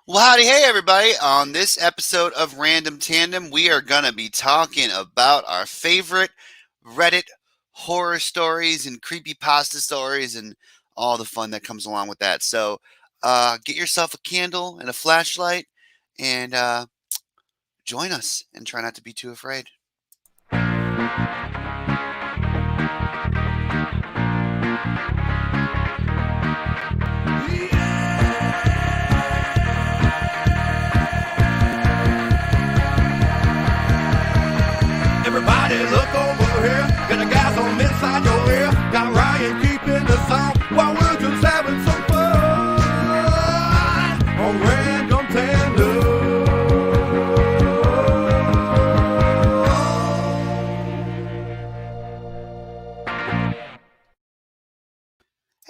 Well, howdy, hey, everybody. On this episode of Random Tandem, we are going to be talking about our favorite Reddit horror stories and creepypasta stories and all the fun that comes along with that. So, get yourself a candle and a flashlight and join us and try not to be too afraid. Everybody look over here, got a gas on inside your ear. Got Ryan keeping the sound while we're just having some fun on Random Tandem.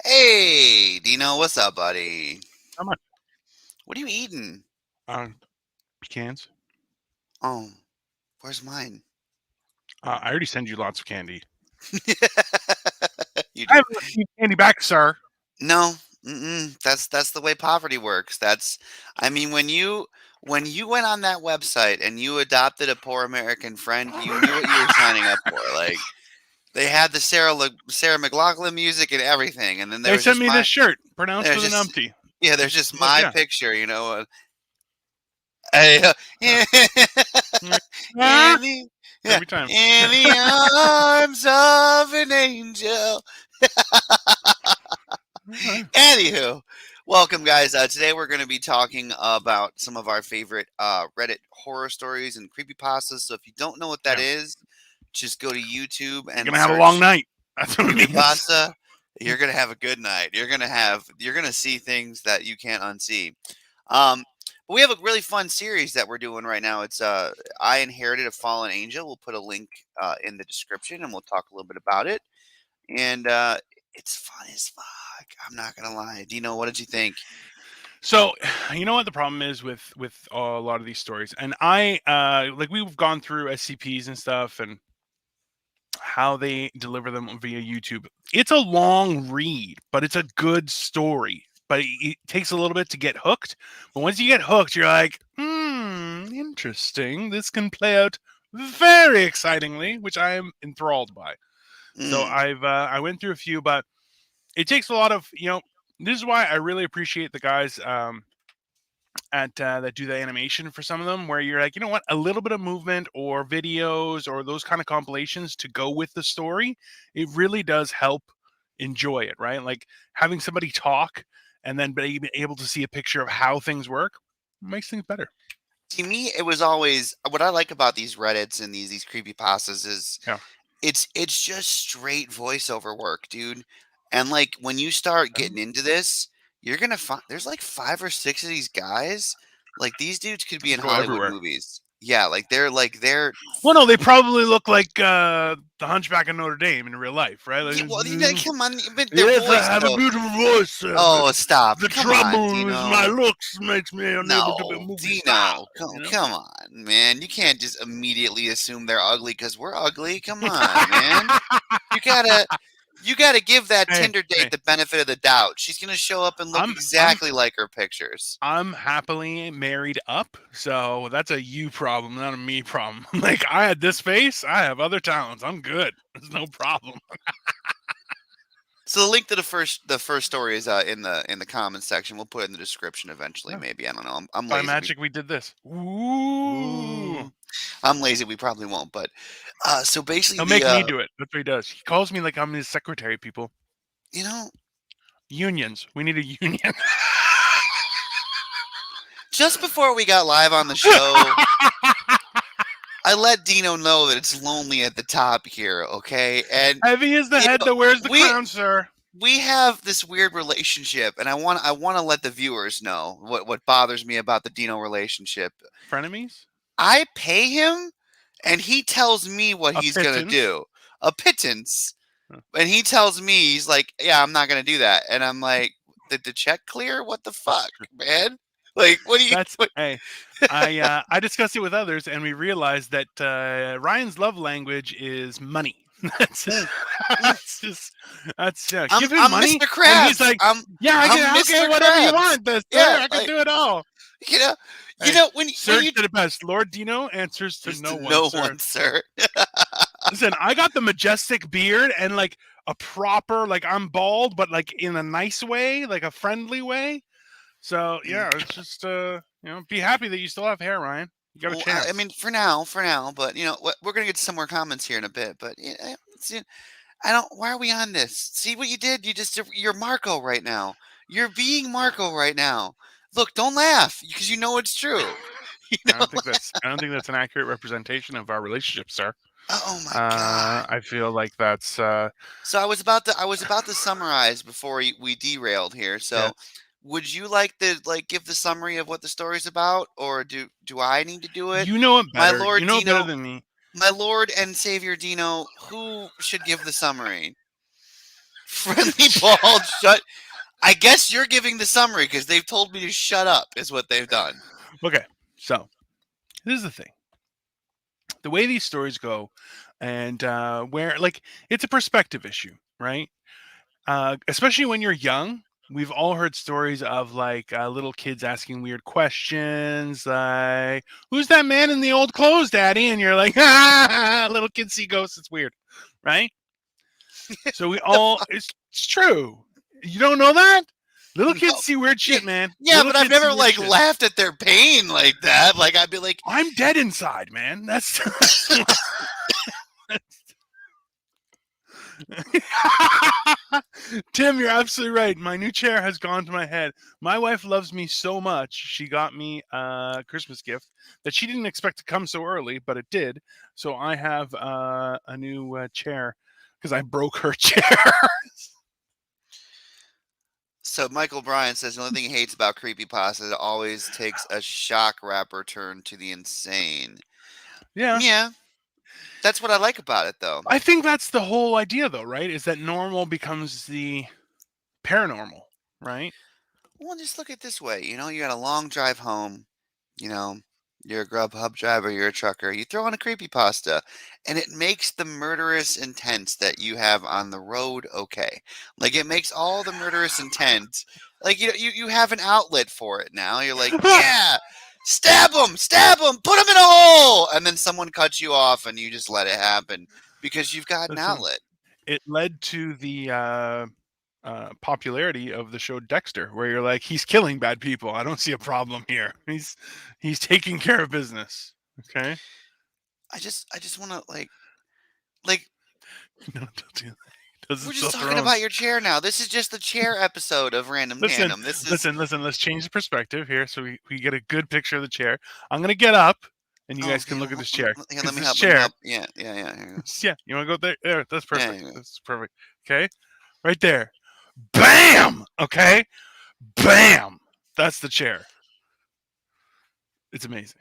Hey, Dino, what's up, buddy? How much? What are you eating? Pecans. Oh, where's mine? I already send you lots of candy. You I do. haven't received candy back, sir. No, that's the way poverty works. I mean, when you went on that website and you adopted a poor American friend, you knew what you were signing up for. Like they had the Sarah McLachlan music and everything, and then They sent me this shirt pronounced there's with an just umpty. yeah, there's just But my yeah. picture, you know. In the, yeah, Every time. in the arms of an angel. Anywho, welcome, guys. Today we're going to be talking about some of our favorite Reddit horror stories and creepypastas. So if you don't know what that is, just go to YouTube and You're gonna have a long night. That's what it means. creepypasta. You're gonna have a good night. You're gonna see things that you can't unsee. But we have a really fun series that we're doing right now. It's I Inherited a Fallen Angel. We'll put a link in the description and we'll talk a little bit about it. And it's fun as fuck. I'm not gonna lie. Dino, what did you think? So, you know what the problem is with a lot of these stories, and I like we've gone through SCPs and stuff, and how they deliver them via YouTube. It's a long read, but it's a good story. But it takes a little bit to get hooked. But once you get hooked, you're like, interesting. This can play out very excitingly, which I am enthralled by. So I went through a few, but it takes a lot of, this is why I really appreciate the guys that do the animation for some of them, where you're like, you know what, a little bit of movement or videos or those kind of compilations to go with the story, it really does help enjoy it, right? Like having somebody talk and then being able to see a picture of how things work makes things better. To me, it was always what I like about these Reddits and these creepypastas is it's just straight voiceover work, dude. And like when you start getting into this, you're gonna find there's like 5 or 6 of these guys. Like these dudes could be in Hollywood movies. Yeah, they're well, no, they probably look like the Hunchback of Notre Dame in real life, right? Like, yeah, well, come on, but yes, I have a beautiful voice. Sir. Oh, stop! The come trouble on, is my looks makes me unable to be movie Dino, style. Come on, man! You can't just immediately assume they're ugly because we're ugly. Come on, man! You gotta give that Tinder date the benefit of the doubt. She's gonna show up and look exactly like her pictures. I'm happily married up, so that's a you problem, not a me problem. Like I had this face, I have other talents. I'm good. There's no problem. So the link to the first story is in the comments section. We'll put it in the description eventually. Maybe, I don't know. I'm lazy. By magic, we did this. Ooh. I'm lazy. We probably won't, but so basically, he'll make me do it. That's what he does. He calls me like I'm his secretary. People, unions. We need a union. Just before we got live on the show, I let Dino know that it's lonely at the top here, okay? And heavy is the head that wears the crown, sir. We have this weird relationship, and I want to let the viewers know what bothers me about the Dino relationship. Frenemies? I pay him, and he tells me what he's gonna do. A pittance. And he tells me, he's like, yeah, I'm not gonna do that. And I'm like, did the check clear? What the fuck, man? Like, what do you? Hey, I discussed it with others, and we realized that Ryan's love language is money. That's it. Give him money. Mr. Krabs. He's like, I can, okay, whatever you want. I can do it all. You know, Hey, when sir you did it best. Lord Dino answers to just no one, no sir. one, sir. Listen, I got the majestic beard and like a proper, like I'm bald, but like in a nice way, like a friendly way. So Mm. yeah, it's just be happy that you still have hair, Ryan. You got a Well, I chance. mean, for now, but we're gonna get to some more comments here in a bit. But see, I don't. Why are we on this? See what you did? You're Marco right now. You're being Marco right now. Look, don't laugh because you know it's true. You know. I don't think that's an accurate representation of our relationship, sir. Oh my God. I feel like that's So I was about to summarize before we derailed here. So, yes. would you like to give the summary of what the story's about, or do I need to do it? You know it My better. You Lord know it better Dino, than me. my Lord and Savior Dino, who should give the summary? Friendly bald shut. I guess you're giving the summary because they've told me to shut up. Is what they've done. Okay, so this is the thing. The way these stories go, and where like it's a perspective issue, right? Especially when you're young. We've all heard stories of like little kids asking weird questions, like "Who's that man in the old clothes, Daddy?" And you're like, "Ah!" Little kids see ghosts. It's weird, right? So we all it's true. You don't know that? Little kids No. see weird Yeah, shit, man. yeah, Little but I've kids see never weird like shit. laughed at their pain like that. Like I'd be like, I'm dead inside, man. That's Tim, you're absolutely right. My new chair has gone to my head. My wife loves me so much. She got me a Christmas gift that she didn't expect to come so early, but it did. So I have a new chair because I broke her chair. so Michael Bryan says the only thing he hates about creepypasta is it always takes a shock rapper turn to the insane. Yeah. Yeah, that's what I like about it, though. I think that's the whole idea, though, right? Is that normal becomes the paranormal, right? Well, just look at it this way. You got a long drive home. You know, you're a Grubhub driver, you're a trucker. You throw on a creepypasta, and it makes the murderous intent that you have on the road okay. Like it makes all the murderous intent. Like you have an outlet for it now. You're like, yeah, stab him, put him in a hole, and then someone cuts you off, and you just let it happen because you've got an Listen, outlet. it led to the popularity of the show Dexter, where you're like, he's killing bad people. I don't see a problem here. He's taking care of business. Okay. I just want to like No, don't do that. Does we're it just still talking thrown? about your chair now. This is just the chair episode of Random Listen, Tandem. This is listen. Let's change the perspective here, so we get a good picture of the chair. I'm gonna get up, and you oh guys can here, look at this chair here, because this let me chair. help. Yeah, yeah, yeah. Here you go. Yeah, you want to go there? There, that's Yeah, perfect. here you go. That's perfect. Okay, right there. Bam. Okay, bam. That's the chair. It's amazing.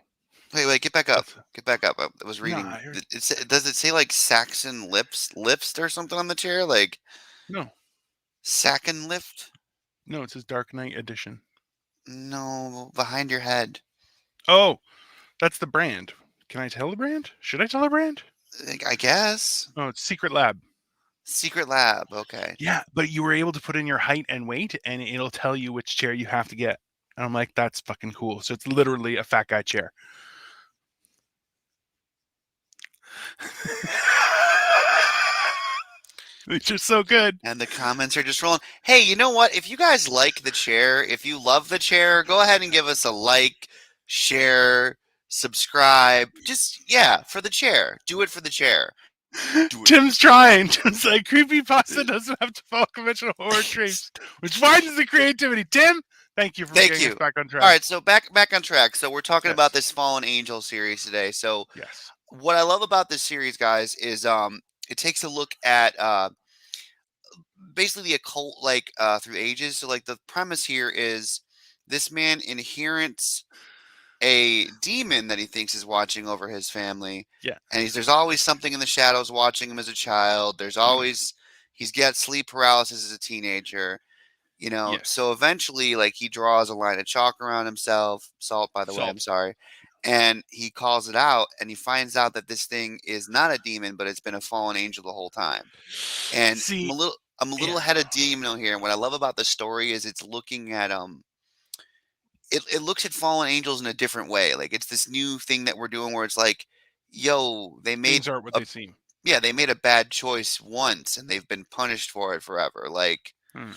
Wait, get back up. That's Get back up. I was nah. reading. Does it say like Saxon lift or something on the chair? Like No, Saxon lift? no. It says Dark Knight Edition. No, behind your head. Oh, that's the brand. Can I tell the brand? Should I tell the brand? I guess. Oh, it's Secret Lab. Secret Lab. Okay. Yeah, but you were able to put in your height and weight, and it'll tell you which chair you have to get. And I'm like, that's fucking cool. So it's literally a fat guy chair. Which is so good. And the comments are just rolling. Hey, you know what? If you guys like the chair, if you love the chair, go ahead and give us a like, share, subscribe. Just yeah, for the chair. Do it for the chair. Do it. Tim's trying. Tim's like, creepy pasta doesn't have to follow conventional horror tropes, which widens the creativity. Tim, thank you for Thank getting you. us back on track. All right, so back on track. So we're talking Yes. about this Fallen Angel series today. So Yes. what I love about this series, guys, is it takes a look at basically the occult through ages. So like the premise here is this man inherits a demon that he thinks is watching over his family. Yeah. And there's always something in the shadows watching him as a child. There's always he's got sleep paralysis as a teenager. Yes. So eventually like he draws a line of chalk around himself, salt by the way, I'm Salt. sorry. And he calls it out and he finds out that this thing is not a demon, but it's been a fallen angel the whole time. And See, I'm a little yeah. ahead of Demon here. And what I love about the story is it's looking at it looks at fallen angels in a different way. Like it's this new thing that we're doing where it's like, yo, they made Things aren't what a they seem. yeah, they made a bad choice once and they've been punished for it forever. Like Hmm.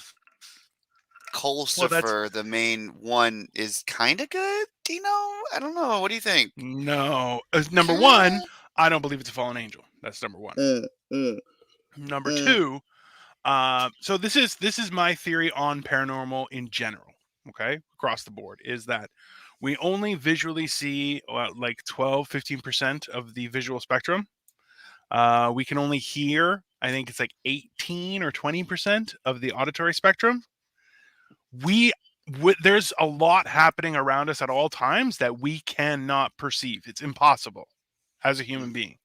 Well, that's Colcifer, the main one, is kind of good. Dino, I don't know. What do you think? no. Number one, I don't believe it's a fallen angel. That's number one. Mm, mm, Number mm. two, so this is my theory on paranormal in general. Okay, across the board is that we only visually see like 12-15% of the visual spectrum. We can only hear, I think it's like 18 or 20% of the auditory spectrum. There's a lot happening around us at all times that we cannot perceive. It's impossible as a human being.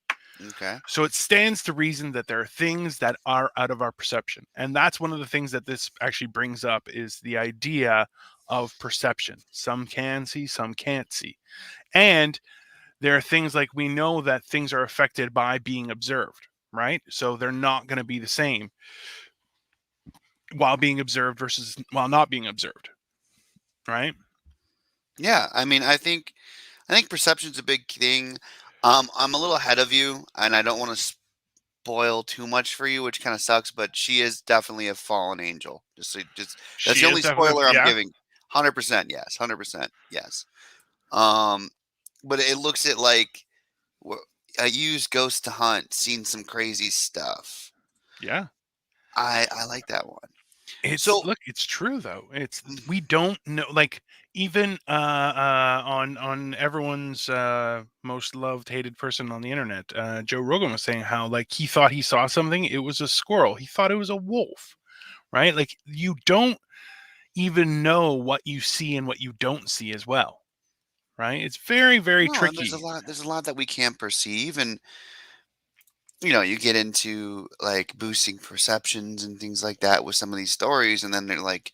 Okay. So it stands to reason that there are things that are out of our perception. And that's one of the things that this actually brings up is the idea of perception. Some can see, some can't see. And there are things like we know that things are affected by being observed, right? So they're not going to be the same while being observed versus while not being observed, right? Yeah, I mean, I think perception's a big thing. I'm a little ahead of you, and I don't want to spoil too much for you, which kind of sucks. But she is definitely a fallen angel. Just that's She the is only definitely, spoiler I'm yeah, giving. 100% yes, 100% yes. Um, but it looks at like I used ghost to hunt, seen some crazy stuff. yeah. I like that one. It's So look, it's true though. It's mm, we don't know, like even on everyone's most loved hated person on the internet, Joe Rogan was saying how like he thought he saw something, it was a squirrel. He thought it was a wolf, right? Like you don't even know what you see and what you don't see as well, right? It's very, very no, and tricky. there's a lot that we can't perceive, and you know, you get into like boosting perceptions and things like that with some of these stories, and then they're like,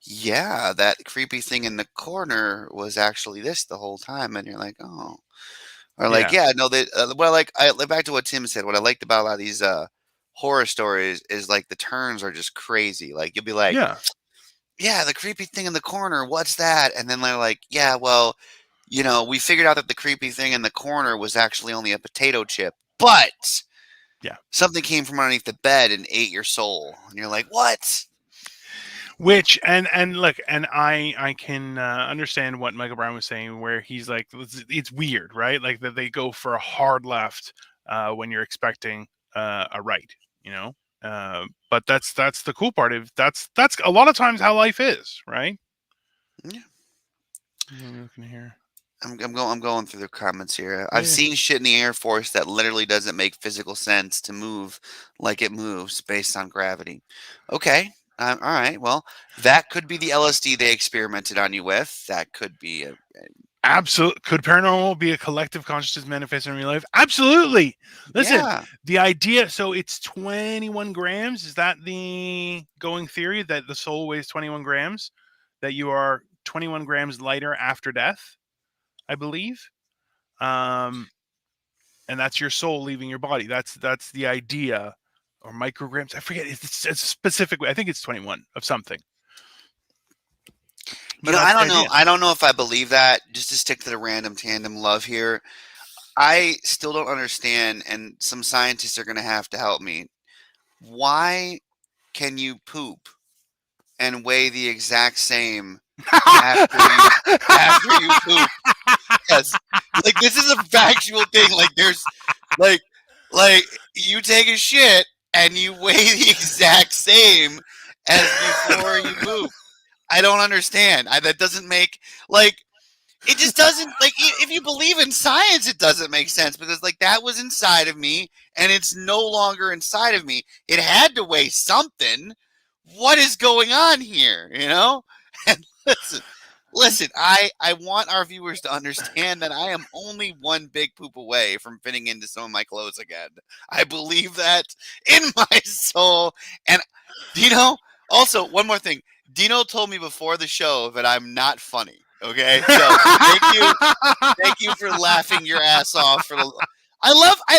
yeah, that creepy thing in the corner was actually this the whole time, and you're like, oh, or like, Yeah. yeah, no, they, well, like, back to what Tim said. What I liked about a lot of these horror stories is like the turns are just crazy. Like you'll be like, Yeah. yeah, the creepy thing in the corner, what's that? And then they're like, yeah, well, you know, we figured out that the creepy thing in the corner was actually only a potato chip, but Yeah. something came from underneath the bed and ate your soul. And you're like, what? Which and look, and I can understand what Michael Brown was saying, where he's like, it's weird, right? Like that they go for a hard left when you're expecting a right, you know. But that's the cool part of that's a lot of times how life is, right? Yeah. What are we looking here? I'm going through the comments here. I've Yeah. seen shit in the Air Force that literally doesn't make physical sense to move like it moves based on gravity. Okay. All right. Well, that could be the LSD they experimented on you with. That could be Absolutely. Could paranormal be a collective consciousness manifested in real life? Absolutely. Listen, yeah. the idea, so it's 21 grams. Is that the going theory that the soul weighs 21 grams? That you are 21 grams lighter after death, I believe. Um, and that's your soul leaving your body. That's the idea. Or micrograms. I forget. It's specifically, I think it's 21 of something. You But know, that's the idea. I don't know if I believe that. Just to stick to the random tandem love here, I still don't understand, and some scientists are going to have to help me. Why can you poop and weigh the exact same after you poop? Yes, like this is a factual thing. Like there's like like you take a shit and you weigh the exact same as before you poop. I don't understand. That doesn't make like it just doesn't like if you believe in science, it doesn't make sense because like that was inside of me and it's no longer inside of me. It had to weigh something. What is going on here? You know? And listen, I want our viewers to understand that I am only one big poop away from fitting into some of my clothes again. I believe that in my soul. And Dino, also one more thing. Dino told me before the show that I'm not funny. Okay, so thank you for laughing your ass off for the.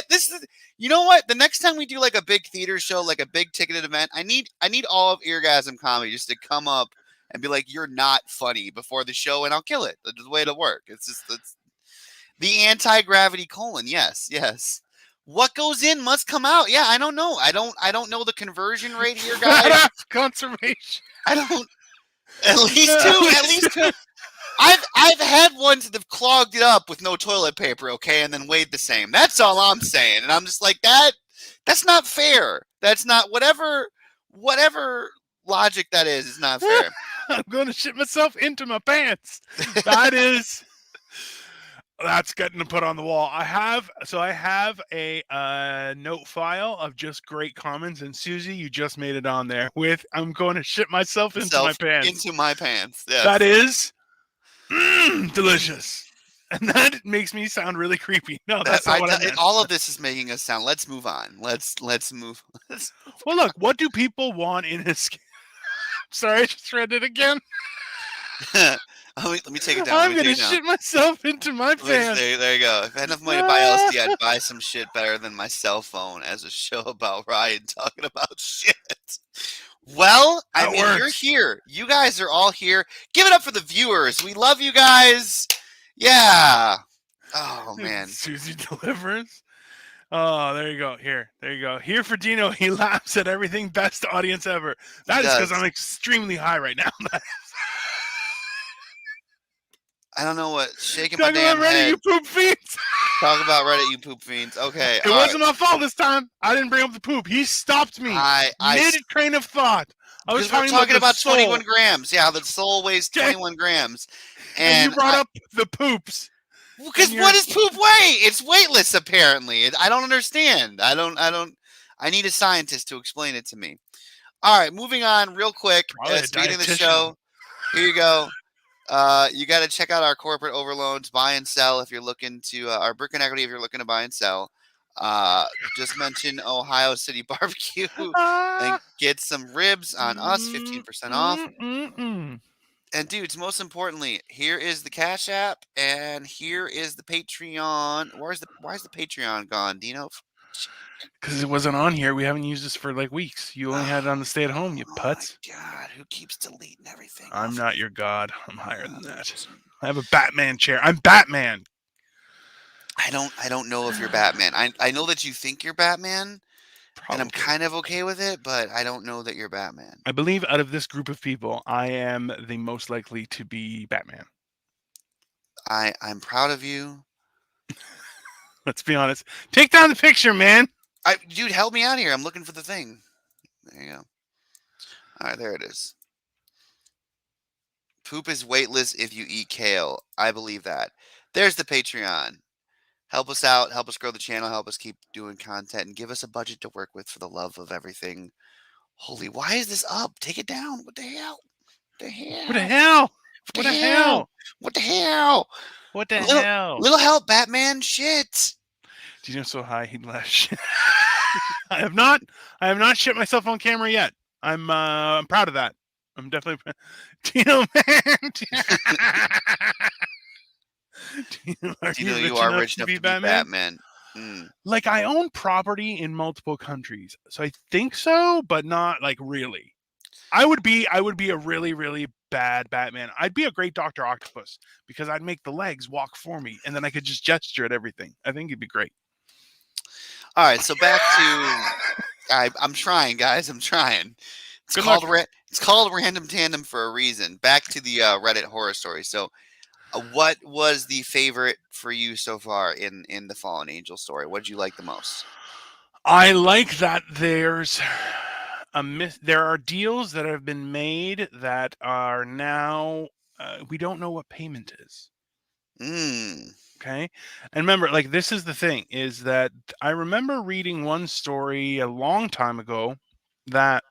This is you know what? The next time we do like a big theater show, like a big ticketed event, I need all of Eargasm Comedy just to come up and be like, "You're not funny" before the show, and I'll kill it. That's the way it'll work. It's the anti-gravity colon. Yes, yes. What goes in must come out. Yeah, I don't know. I don't know the conversion rate here, guys. Conservation. I don't. At least two. At least two. I've had ones that have clogged it up with no toilet paper, okay, and then weighed the same. That's all I'm saying. And I'm just like, that's not fair. That's not whatever logic that is not fair. I'm going to shit myself into my pants. That's getting to put on the wall. I have a note file of just great comments, and Susie, you just made it on there with "I'm going to shit myself into my pants." Into my pants. Yes. That is delicious, and that makes me sound really creepy. No, that's not what I meant. All of this is making us sound. Let's move on. Let's move. Well, look, what do people want in a skin? Sorry, I just read it again. Let me take it down. I'm going to shit myself into my pants. There you go. If I had enough money to buy LSD, I'd buy some shit better than my cell phone as a show about Ryan talking about shit. Well, I mean, you're here. You guys are all here. Give it up for the viewers. We love you guys. Yeah. Oh, man. Susie delivers. Oh, there you go. There you go. Here for Dino. He laughs at everything. Best audience ever. That is because I'm extremely high right now. I don't know what. Shaking Talk my damn about Reddit, head. you poop fiends. Talk about Reddit, you poop fiends. Okay. It wasn't my fault this time. I didn't bring up the poop. He stopped me mid train of thought. I was talking about 21 grams. Yeah, the soul weighs 21 grams. And you brought up the poops. Because what does poop weigh? It's weightless, apparently. I don't understand. I need a scientist to explain it to me. All right, moving on real quick. Speaking of the show, here you go. You got to check out our corporate overloads, buy and sell if you're looking to, our brick and equity if you're looking to buy and sell. Just mention Ohio City Barbecue and get some ribs on us, 15% off. And dudes, most importantly, here is the Cash App and here is the Patreon. Why is the Patreon gone, Dino? Because it wasn't on here. We haven't used this for like weeks. You only had it on the stay at home, you putz. Oh my God, who keeps deleting everything? I'm not your god. I'm higher than that. I have a Batman chair. I'm Batman. I don't know if you're Batman. I know that you think you're Batman. Probably. And I'm kind of okay with it, but I don't know that you're Batman. I believe out of this group of people, I am the most likely to be Batman. I'm proud of you. Let's be honest. Take down the picture, man. Dude, help me out here. I'm looking for the thing. There you go. All right, there it is. Poop is weightless if you eat kale. I believe that. There's the Patreon. Help us out. Help us grow the channel. Help us keep doing content and give us a budget to work with for the love of everything. Holy, why is this up? Take it down. What the hell? What the hell? What the hell? What the hell? What the hell? What the hell? Little help, Batman. Shit. Dino's so high he'd laugh shit. I have not shit myself on camera yet. I'm proud of that. I'm definitely Dino, man. Dino, you are rich enough to be Batman. Like, I own property in multiple countries, so I think so, but not like really. I would be a really, really bad Batman. I'd be a great Dr. Octopus because I'd make the legs walk for me, and then I could just gesture at everything. I think it'd be great. All right, so back to I'm trying, guys. I'm trying. It's called Rand3m Tand0m for a reason. Back to the Reddit horror story. So, what was the favorite for you so far in the Fallen Angel story? What did you like the most? I like that there's there are deals that have been made that are now we don't know what payment is. Okay. And remember, like, this is the thing, is that I remember reading one story a long time ago that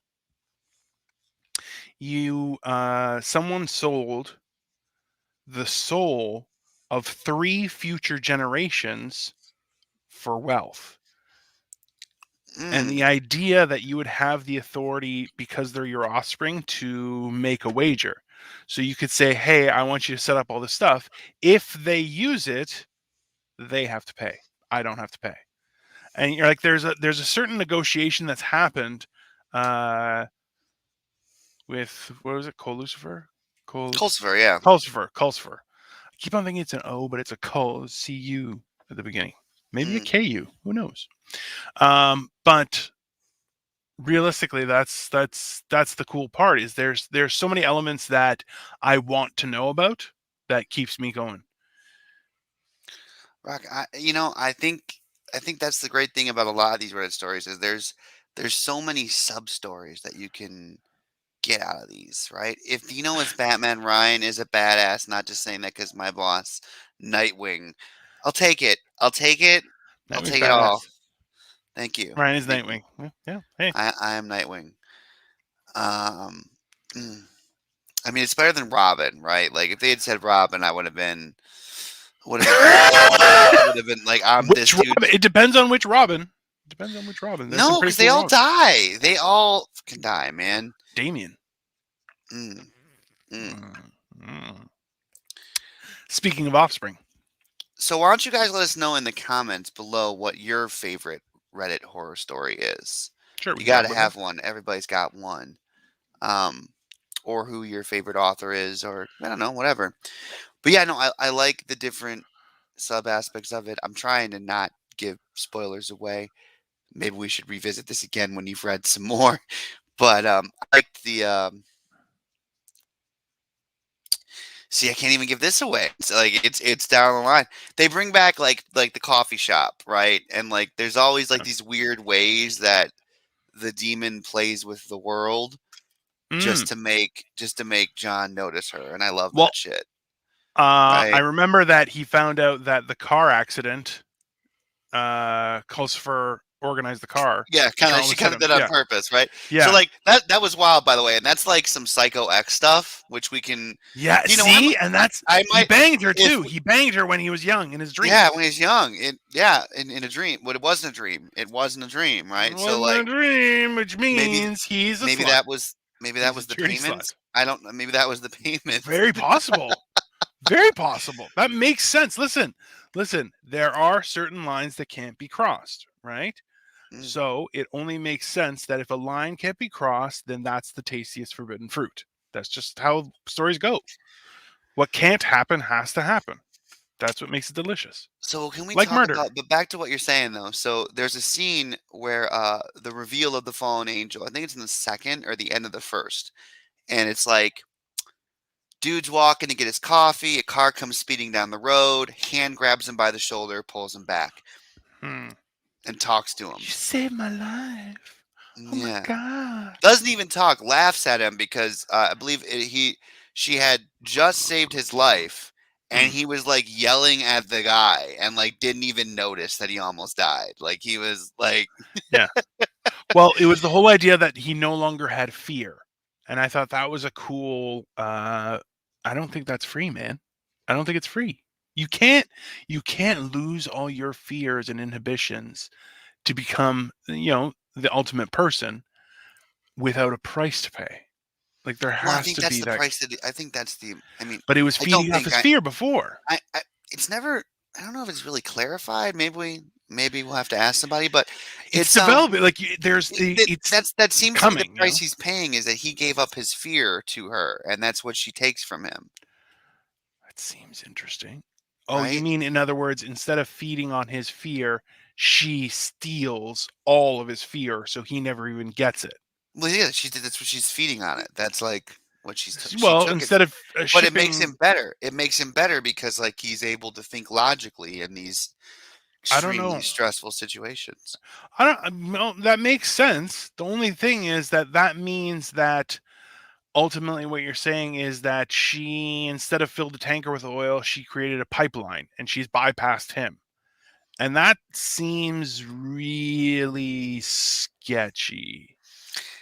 someone sold the soul of 3 future generations for wealth. And the idea that you would have the authority, because they're your offspring, to make a wager. So you could say, hey, I want you to set up all this stuff. If they use it, they have to pay. I don't have to pay. And you're like, there's a certain negotiation that's happened with what was it? Lucifer? Pulsifer, yeah. Culsifer. I keep on thinking it's an O, but it's a CU at the beginning. Maybe a Mm. KU. Who knows? But realistically, that's the cool part. Is there's so many elements that I want to know about that keeps me going. Rock, I think that's the great thing about a lot of these Reddit stories is there's so many sub stories that you can get out of these, right? If it's Batman Ryan is a badass, not just saying that because my boss, Nightwing, I'll take it. I'll take it. I'll Nightwing's take it all. badass. Thank you. Ryan is Thank you. Nightwing. Yeah, yeah. Hey, I am Nightwing. Um, mm, I mean, it's better than Robin, right? Like if they had said Robin, I would have been would have been like I'm this which dude. Robin? It depends on which Robin. Depends on which Robin. There's some No, pretty because they cool all Robin. die. They all can die, man. Damien. Mm, mm. Mm. Speaking of offspring, So why don't you guys let us know in the comments below what your favorite Reddit horror story is? sure, we You can got talk to about that. have one. Everybody's got one. Um, or who your favorite author is, or I don't know, whatever. But yeah, no, I like the different sub aspects of it. I'm trying to not give spoilers away. Maybe we should revisit this again when you've read some more. But I liked the see, I can't even give this away. It's like it's down the line. They bring back like the coffee shop, right? And like there's always like these weird ways that the demon plays with the world Mm. just to make John notice her, and I love Well, that shit. I Right? remember that he found out that the car accident, Culsifer organized the car. Yeah, she Almost hit kind of him. did on Yeah, purpose, right? So yeah, like that was wild, by the way, and that's like some Psycho X stuff, which we can, yeah. I, See, and that's I he might banged her if too. He banged her when he was young in his dream. yeah when he's young, in a dream, but it wasn't a dream. It wasn't a dream, It right? So wasn't a like dream, which maybe means he's a maybe slut. that was He's a the dirty payment. slut. I don't know. Maybe that was the payment. Very possible. Very possible. That makes sense. Listen. There are certain lines that can't be crossed, right? Mm. So it only makes sense that if a line can't be crossed, then that's the tastiest forbidden fruit. That's just how stories go. What can't happen has to happen. That's what makes it delicious. So can we Like talk murder. about? But back to what you're saying though. So there's a scene where the reveal of the fallen angel. I think it's in the second or the end of the first, and it's like dude's walking to get his coffee. A car comes speeding down the road. Hand grabs him by the shoulder, pulls him back, Hmm. and talks to him. You saved my life. Oh my Yeah, god. doesn't even talk. Laughs at him because I believe she had just saved his life, and Hmm. he was like yelling at the guy, and like didn't even notice that he almost died. Like he was like, Yeah. Well, it was the whole idea that he no longer had fear. And I thought that was a cool I don't think that's free, man. I don't think it's free. You can't lose all your fears and inhibitions to become, the ultimate person without a price to pay. Like there well, I has think to that's be the that. price that I think that's the. I mean, But it was I don't feeding off think his fear before. I it's never. I don't know if it's really clarified. Maybe we'll have to ask somebody, but It's it's developing. Like there's it's that seems to be the coming. price he's paying is that he gave up his fear to her, and that's what she takes from him, That seems interesting. Oh, you right? mean, in other words, instead of feeding on his fear, she steals all of his fear, so he never even gets it. Well, yeah, she did. That's what she's feeding on it. That's like what she Well, took it, instead of but it makes shipping, him better. It makes him better because like he's able to think logically in these I don't extremely know. stressful situations. I don't. Well, that makes sense. The only thing is that means that ultimately what you're saying is that she, instead of filled a tanker with oil, she created a pipeline and she's bypassed him. And that seems really sketchy.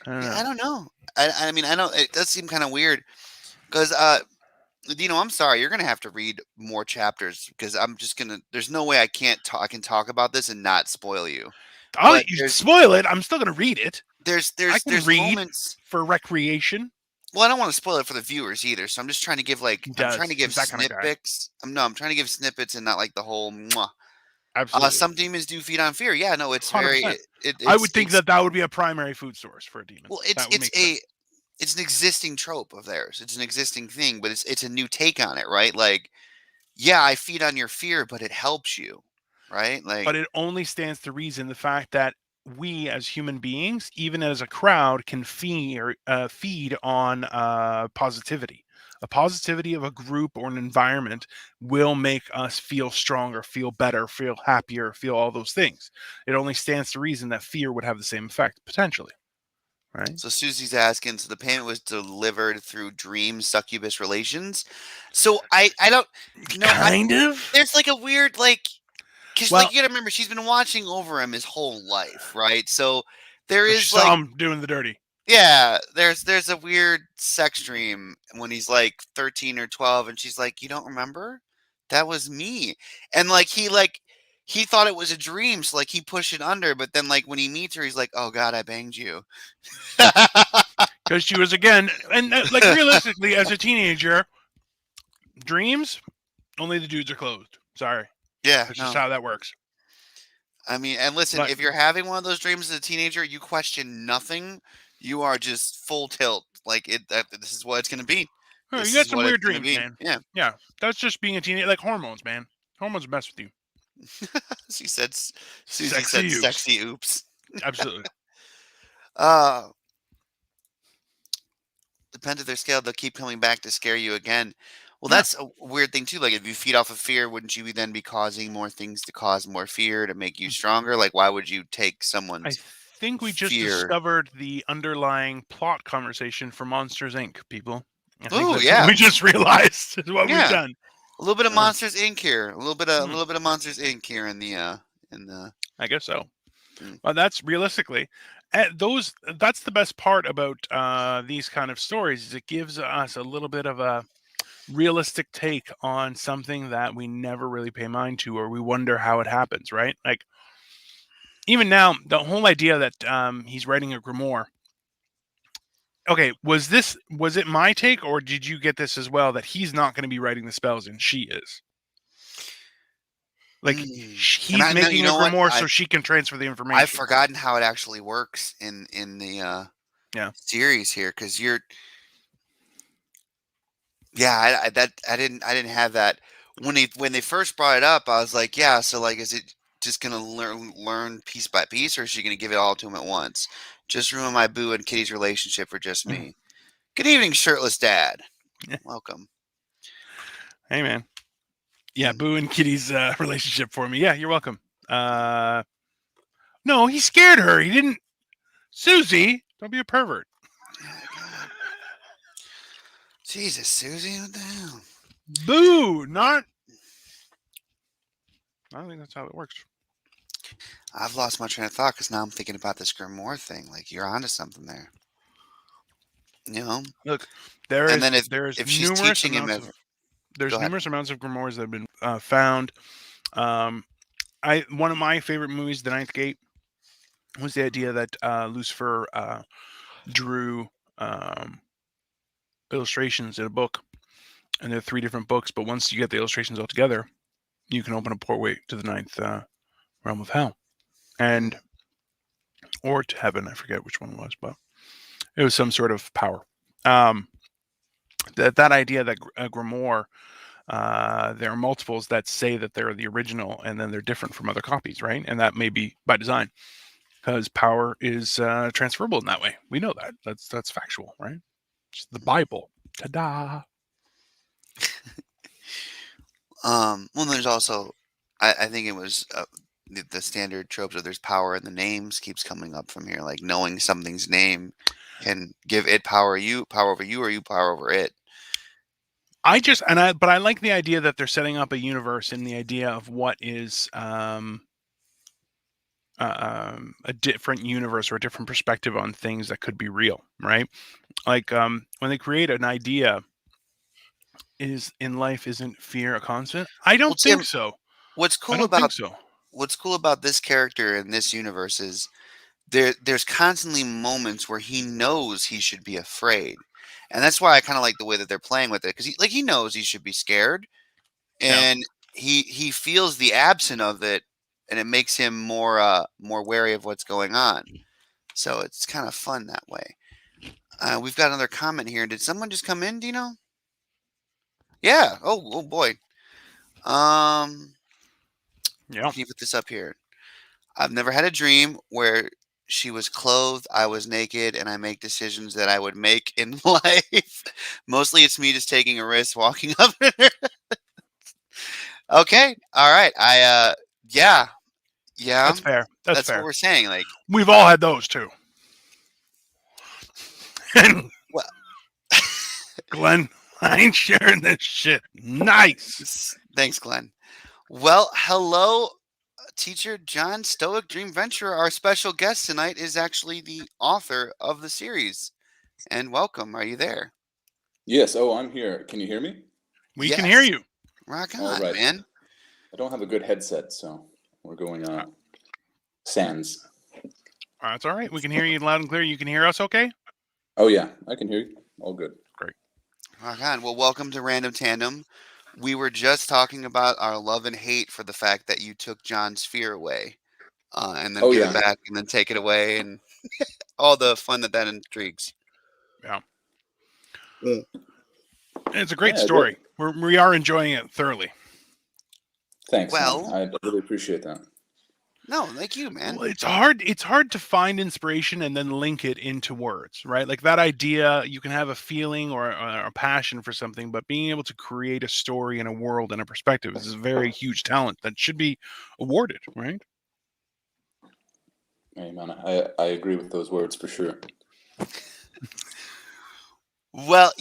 I don't Yeah, know. I don't know. I mean, I don't. It does seem kind of weird because I'm sorry, you're gonna have to read more chapters because I'm just gonna. There's no way I can't talk. I can talk about this and not spoil you. Oh, But you spoil it. I'm still going to read it. I can there's read moments. for recreation. Well, I don't want to spoil it for the viewers either. So I'm just trying to give He I'm trying does. to give He's that kind of guy. snippets. I'm trying to give snippets and not like the whole. Mwah. Absolutely. Some demons do feed on fear. Yeah, no, it's very 100%. it, I would think it's that would be a primary food source for a demon. well, That would make sense. it's an existing trope of theirs. It's an existing thing, but it's a new take on it, right? Like, yeah, I feed on your fear, but it helps you, right? Like, But it only stands to reason the fact that we as human beings, even as a crowd, can feed on positivity. A positivity of a group or an environment will make us feel stronger, feel better, feel happier, feel all those things. It only stands to reason that fear would have the same effect, potentially, right? so Susie's asking, so the payment was delivered through dream succubus relations. So I don't know. Kind of. There's like a weird like, because Well, like you gotta remember she's been watching over him his whole life, right? So there but she is saw like, him doing the dirty. yeah, there's a weird sex dream when he's like 13 or 12, and she's like, "You don't remember? That was me." And like he thought it was a dream, so like he pushed it under, but then like when he meets her, he's like, "Oh God, I banged you." Because she was, again, and like realistically, as a teenager, dreams, only the dudes are clothed. Sorry. Yeah, That's just no. how that works. I mean, and listen, But if you're having one of those dreams as a teenager, you question nothing. You are just full tilt. Like this is what it's gonna be. oh, you This got is some what it's weird gonna dreams, be. man. Yeah. Yeah, that's just being a teenager. Like hormones, man. Hormones mess with you. She said, Susie said, Sexy oops. "Sexy oops." Absolutely. Uh, depends if they're scaled, they'll keep coming back to scare you again. Well, Yeah. that's a weird thing too. Like, if you feed off of fear, wouldn't you then be causing more things to cause more fear to make you stronger? Like, why would you take I someone's think we just fear? discovered the underlying plot conversation for Monsters Inc. People, I think Oh, that's what yeah, we just realized is what we've yeah. done. A little bit of Uh, Monsters Inc. here. A hmm, little bit of Monsters Inc. here in the. I guess so. Mm. Well, that's realistically, those. That's the best part about these kind of stories. Is it gives us a little bit of a realistic take on something that we never really pay mind to, or we wonder how it happens. Right? Like even now, the whole idea that he's writing a grimoire. Okay, was it my take, or did you get this as well that he's not going to be writing the spells and she is? Like And he's I know, you making a know what? grimoire so she can transfer the I've information. forgotten how it actually works in the Yeah. series here, because you're. Yeah, I didn't have that when they first brought it up. I was like, yeah, so like, is it just gonna learn piece by piece, or is she gonna give it all to him at once? Just ruin my Boo and Kitty's relationship for just me. Good evening, shirtless dad. Welcome. Hey man. Yeah, Mm. Boo and Kitty's relationship for me. Yeah, you're welcome. No, he scared her. He didn't. Susie, don't be a pervert. Oh God, Jesus, Susie, what the hell? Boo, not. I don't think that's how it works. I've lost my train of thought because now I'm thinking about this grimoire thing. Like, you're onto something there, you know. Look, there And is then there's if she's numerous teaching him, amounts ever, of go there's ahead. numerous amounts of grimoires that have been found. Um, I one of my favorite movies, The Ninth Gate, was the idea that Lucifer drew illustrations in a book, and there are three different books. But once you get the illustrations all together, you can open a portway to the ninth realm of hell, Mm. and or to heaven. I forget which one it was, but it was some sort of power. Um, that idea that a grimoire, there are multiples that say that they're the original, and then they're different from other copies, right? And that may be by design because power is transferable in that way. We know that. That's factual, right? It's the Bible. Ta-da! Well, there's also, I think it was the standard tropes of there's power in the names keeps coming up from here. Like, knowing something's name can give it power over you, or you power over it. But I like the idea that they're setting up a universe and the idea of what is a different universe or a different perspective on things that could be real, right? Like when they create an idea, is in life isn't fear a constant? I Well, don't think Tim, so. what's I cool don't think about so. this character in this universe is there's constantly moments where he knows he should be afraid, and that's why I kind of like the way that they're playing with it, because he knows he should be scared, Yeah. and he feels the absence of it, and it makes him more wary of what's going on. So it's kind of fun that way. We've got another comment here. Did someone just come in? Do you know? Yeah. Oh boy. Um, Yeah. can you put this up here? I've never had a dream where she was clothed, I was naked, and I make decisions that I would make in life. Mostly it's me just taking a risk, walking up in her. Okay. All right. Yeah. Yeah. That's fair. That's That's what fair. we're saying. Like, We've all had those too. well, Glenn, I ain't sharing this shit. Nice. thanks, Glenn. Well, hello, teacher John, Stoic-dreamventurer. Our special guest tonight is actually the author of the series. And welcome. Are you there? Yes. Oh, I'm here. Can you hear me? We can hear Yes. you. Rock All on, right. man. I don't have a good headset, so we're going sans. That's all right. We can hear you loud and clear. You can hear us okay? Oh yeah, I can hear you. All good. Great. Rock on. Well, welcome to Random Tandem. We were just talking about our love and hate for the fact that you took John's fear away, and then Oh give yeah. it back, and then take it away, and all the fun that intrigues. Yeah. Mm. It's a great Yeah, story. We are enjoying it thoroughly. Thanks, Well, man. I really appreciate that. no, like you, man. Well, it's hard to find inspiration and then link it into words, right? Like that idea, you can have a feeling or a passion for something, but being able to create a story and a world and a perspective is a very huge talent that should be awarded, right? Hey, man, I agree with those words for sure. Well,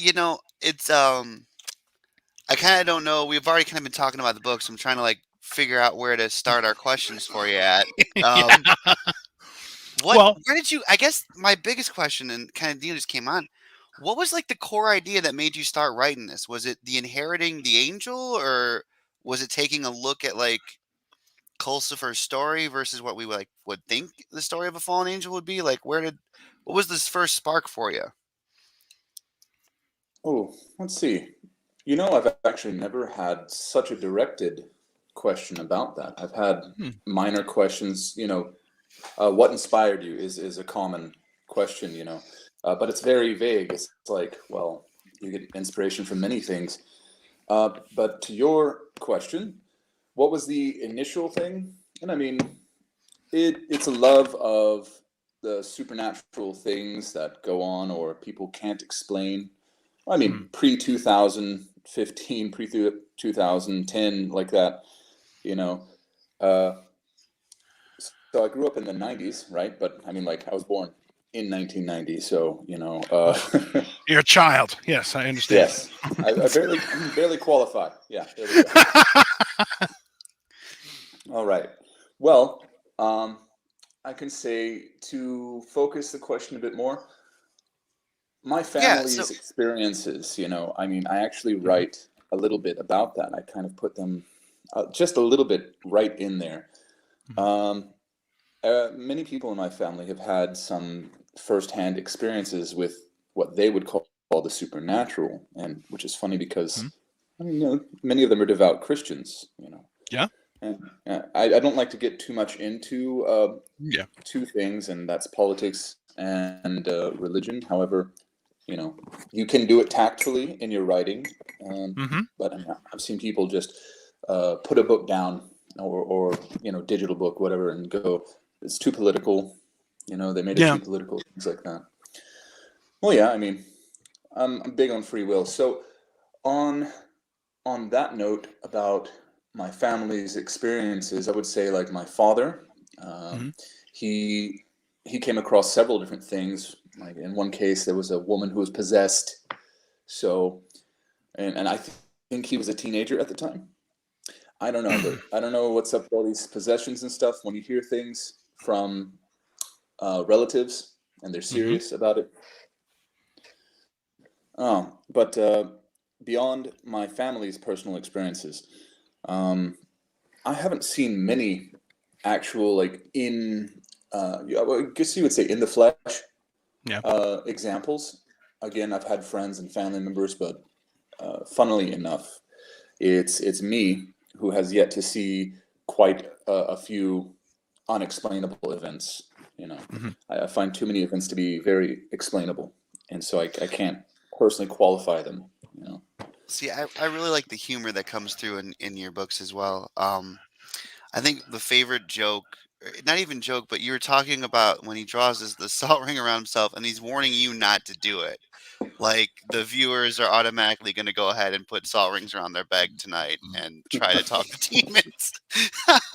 it's I kind of don't know. We've already kind of been talking about the book, so I'm trying to like figure out where to start our questions for you at. Yeah. Well, Where did you? I guess my biggest question, and kind of just came on. What was like the core idea that made you start writing this? Was it the inheriting the angel, or was it taking a look at like Culsifer's story versus what we would think the story of a fallen angel would be? Like, what was this first spark for you? Oh, let's see. I've actually never had such a directed question about that. I've had minor questions. What inspired you is a common question. But it's very vague. It's like, well, you get inspiration from many things. But to your question, what was the initial thing? And I mean, it's a love of the supernatural things that go on or people can't explain. I mean, pre-2015, pre-2010, like that, So I grew up in the 90s, right? But I mean, like, I was born in 1990, so, you're a child. Yes, I understand. yes, I barely qualify. Yeah, there we go. All right. Well, I can say, to focus the question a bit more, my family's experiences, I mean, I actually write a little bit about that. I kind of put them just a little bit right in there. Many people in my family have had some firsthand experiences with what they would call the supernatural, and which is funny because I mean, many of them are devout Christians. Yeah. And I don't like to get too much into two things, and that's politics and religion. However, you can do it tactfully in your writing, but I've seen people just put a book down or digital book, whatever, and go, it's too political. They made it too political, things like that. Well, yeah, I mean, I'm big on free will. So on that note about my family's experiences, I would say, like, my father, he came across several different things. Like, in one case, there was a woman who was possessed. So, and I think he was a teenager at the time. I don't know, but I don't know what's up with all these possessions and stuff. When you hear things from relatives and they're serious about it. But beyond my family's personal experiences, I haven't seen many actual, like, I guess you would say in the flesh examples. Again, I've had friends and family members, but funnily enough, it's me who has yet to see quite a few unexplainable events. I find too many events to be very explainable. and so I can't personally qualify them. You know. See, I really like the humor that comes through in your books as well. I think the favorite joke, not even joke, but you were talking about when he draws the salt ring around himself and he's warning you not to do it. Like the viewers are automatically going to go ahead and put salt rings around their bag tonight and try to talk to demons.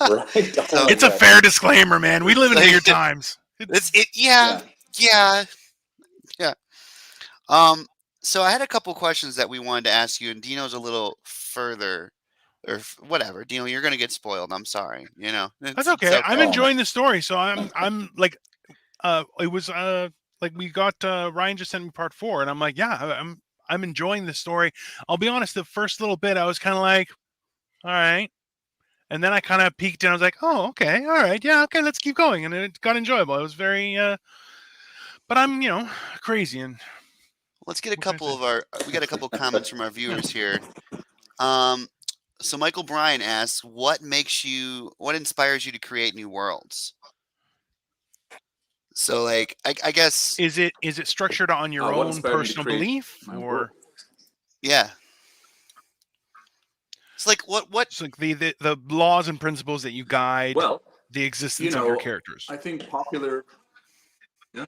Right? Oh So my It's a God. fair disclaimer, man. We live in Like, weird times. yeah, Yeah. yeah. So I had a couple questions that we wanted to ask you, and Dino's a little further, or whatever. Dino, you're gonna get spoiled. I'm sorry. You know, That's it's okay. I'm okay. Oh. enjoying the story, so I'm like, it was like we got Ryan just sent me part 4, and I'm like, yeah, I'm enjoying the story. I'll be honest, the first little bit I was kind of like, all right, and then I kind of peeked and I was like, oh, okay, all right, yeah, okay, let's keep going, and it got enjoyable. It was very, but I'm crazy, and Let's get a what can I couple say? of our. We got a couple of comments from our viewers here. Um, so Michael Bryan asks, what inspires you to create new worlds? So, like, I guess, Is it structured on your What own inspired me to personal create belief, my or work? yeah. It's like what it's like the laws and principles that you guide Well, the existence of your characters? I think popular. Yeah.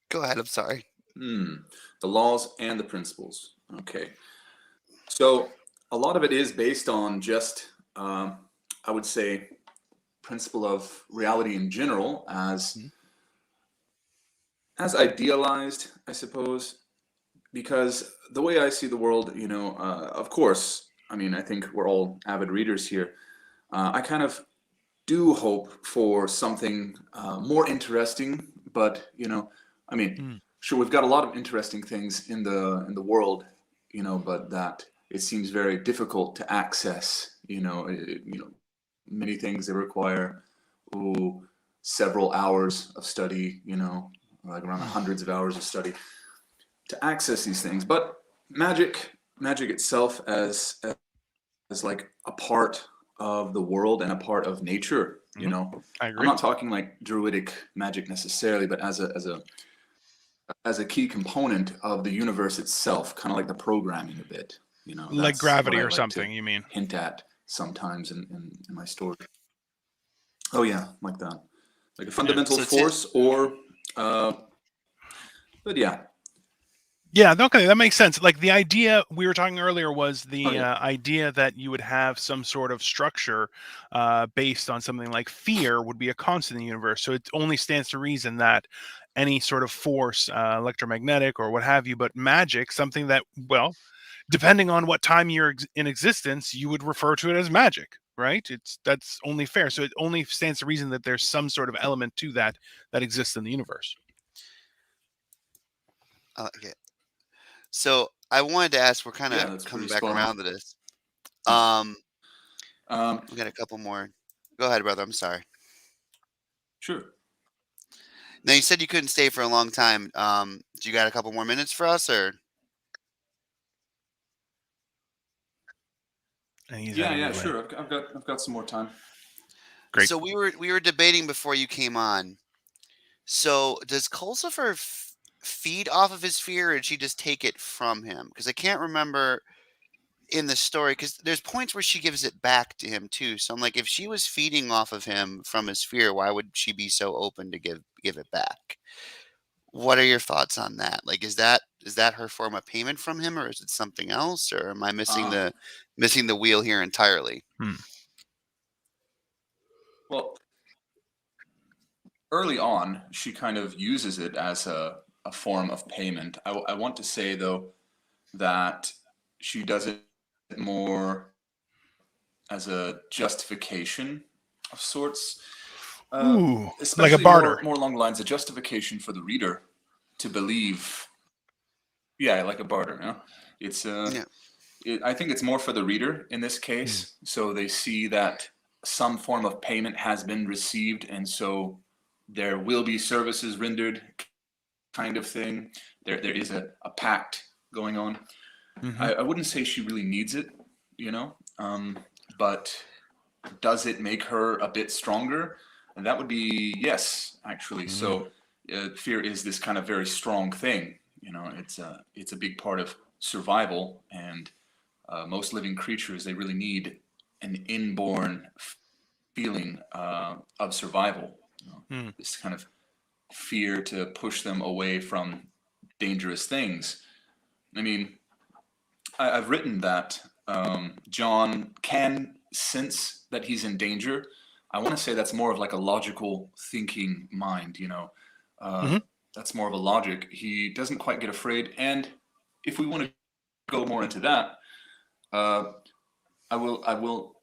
Go ahead. I'm sorry. The laws and the principles. Okay. So a lot of it is based on just, I would say, principle of reality in general as idealized, I suppose, because the way I see the world, of course, I mean, I think we're all avid readers here. I kind of do hope for something more interesting, but I mean, sure, we've got a lot of interesting things in the world, but that it seems very difficult to access. Many things that require several hours of study. Like around hundreds of hours of study to access these things. But magic itself as like a part of the world and a part of nature. I I'm agree. not talking like druidic magic necessarily, but as a key component of the universe itself, kind of like the programming a bit. Like That's gravity what I or like something, to you mean? hint at sometimes in my story. Oh yeah, like that, like a fundamental So force, or but yeah. Yeah, okay, that makes sense. Like the idea we were talking earlier was the Oh, yeah. idea that you would have some sort of structure based on something like fear would be a constant in the universe. So it only stands to reason that any sort of force, electromagnetic or what have you, but magic, something that, well, depending on what time you're in existence, you would refer to it as magic, right? That's only fair. So it only stands to reason that there's some sort of element to that exists in the universe. okay. So I wanted to ask. We're kind of That's coming pretty back spot on. around to this. We Um, got a couple more. Go ahead, brother. I'm sorry. sure. Now you said you couldn't stay for a long time. Do you got a couple more minutes for us, or? And he's Yeah, having yeah, delay. sure. I've got some more time. Great. So we were debating before you came on. So does Kulsifer feed off of his fear, or did she just take it from him? Because I can't remember in the story. Because there's points where she gives it back to him too. So I'm like, if she was feeding off of him from his fear, why would she be so open to give it back? What are your thoughts on that? Like, is that her form of payment from him, or is it something else, or am I missing Uh, the wheel here entirely? Well, early on, she kind of uses it as a form of payment. I want to say, though, that she does it more as a justification of sorts. Ooh, Especially like a barter. more along the lines of justification for the reader to believe. Yeah, like a barter. It's Yeah. I think it's more for the reader in this case, so they see that some form of payment has been received, and so there will be services rendered, kind of thing. There is a pact going on. I wouldn't say she really needs it, but does it make her a bit stronger? And that would be yes, actually. So fear is this kind of very strong thing. It's a big part of survival, and most living creatures, they really need an inborn feeling of survival. This kind of fear to push them away from dangerous things. I mean, I've written that John can sense that he's in danger. I want to say that's more of like a logical thinking mind, That's more of a logic. He doesn't quite get afraid. And if we want to go more into that, I will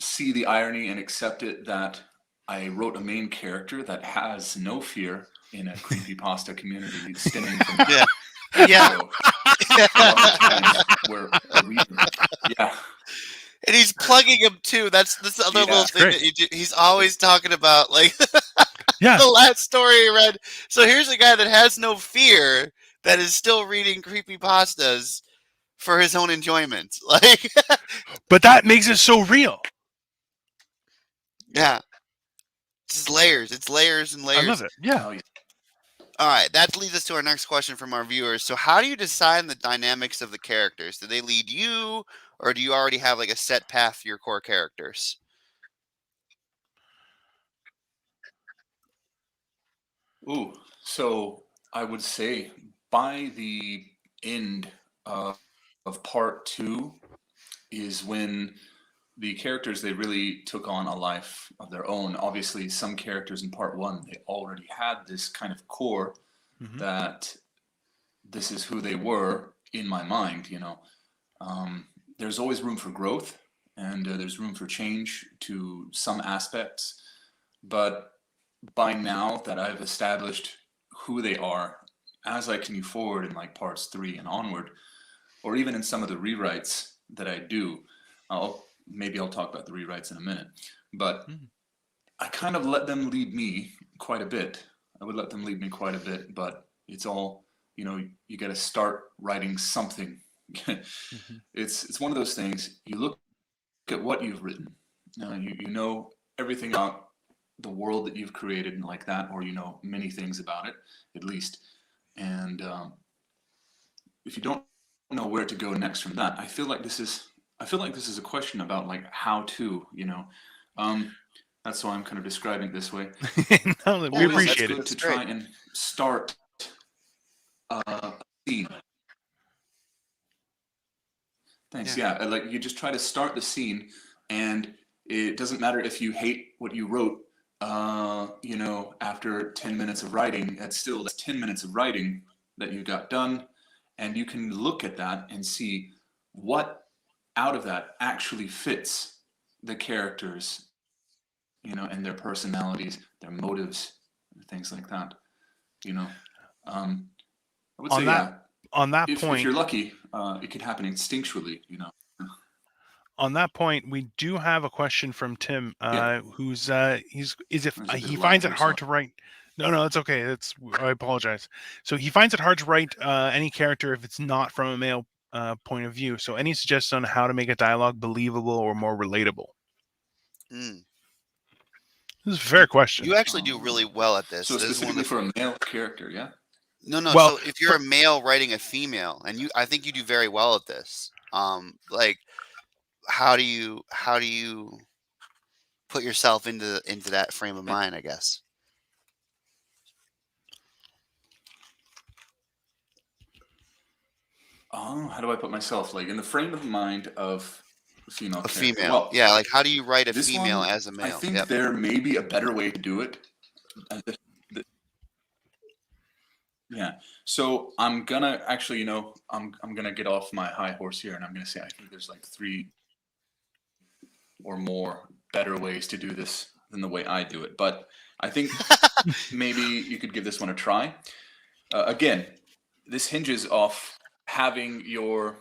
see the irony and accept it that I wrote a main character that has no fear in a creepypasta community stemming from Yeah. Yeah. So, a lot of times we're reading. Yeah. And he's plugging him too. That's this other little thing great. that you do. He's always talking about, like, Yeah. the last story he read. So here's a guy that has no fear that is still reading creepypastas for his own enjoyment. Like, But that makes it so real. yeah. It's layers. It's layers and layers. I love it. Yeah. Oh, yeah. All right, that leads us to our next question from our viewers. So how do you decide the dynamics of the characters? Do they lead you, or do you already have like a set path for your core characters? Ooh, so I would say by the end of part two is when the characters, they really took on a life of their own. Obviously, some characters in part one, they already had this kind of core that this is who they were in my mind, There's always room for growth, and there's room for change to some aspects. But by now that I've established who they are, as I continue forward in like parts 3 and onward, or even in some of the rewrites that I do, maybe I'll talk about the rewrites in a minute, but I kind of let them lead me quite a bit. I would let them lead me quite a bit, but it's all, you got to start writing something. It's one of those things. You look at what you've written. You know everything about the world that you've created and like that, or you know many things about it, at least. And if you don't know where to go next from that, I feel like this is a question about like how to, that's why I'm kind of describing it this way. No, we appreciate good it. to try and start a scene. Thanks. Yeah, like you just try to start the scene, and it doesn't matter if you hate what you wrote. After 10 minutes of writing, that's 10 minutes of writing that you got done, and you can look at that and see what out of that actually fits the characters, and their personalities, their motives, and things like that. I would say on that if point, you're lucky, it could happen instinctually. On that point, we do have a question from Tim, who's he finds it hard to write. No, it's okay. I apologize. So he finds it hard to write any character if it's not from a male point of view. So any suggestions on how to make a dialogue believable or more relatable? This is a fair question. You actually do really well at this. So specifically for a male character, yeah? No. Well, so if you're a male writing a female, and I think you do very well at this. Like, how do you put yourself into that frame of mind, I guess? How do I put myself like in the frame of mind of a female character? Female. Well, yeah, like how do you write a female one, as a male? I think there may be a better way to do it. Yeah. So I'm gonna actually, I'm gonna get off my high horse here, and I'm gonna say I think there's like 3 or more better ways to do this than the way I do it. But I think maybe you could give this one a try. Again, this hinges off having your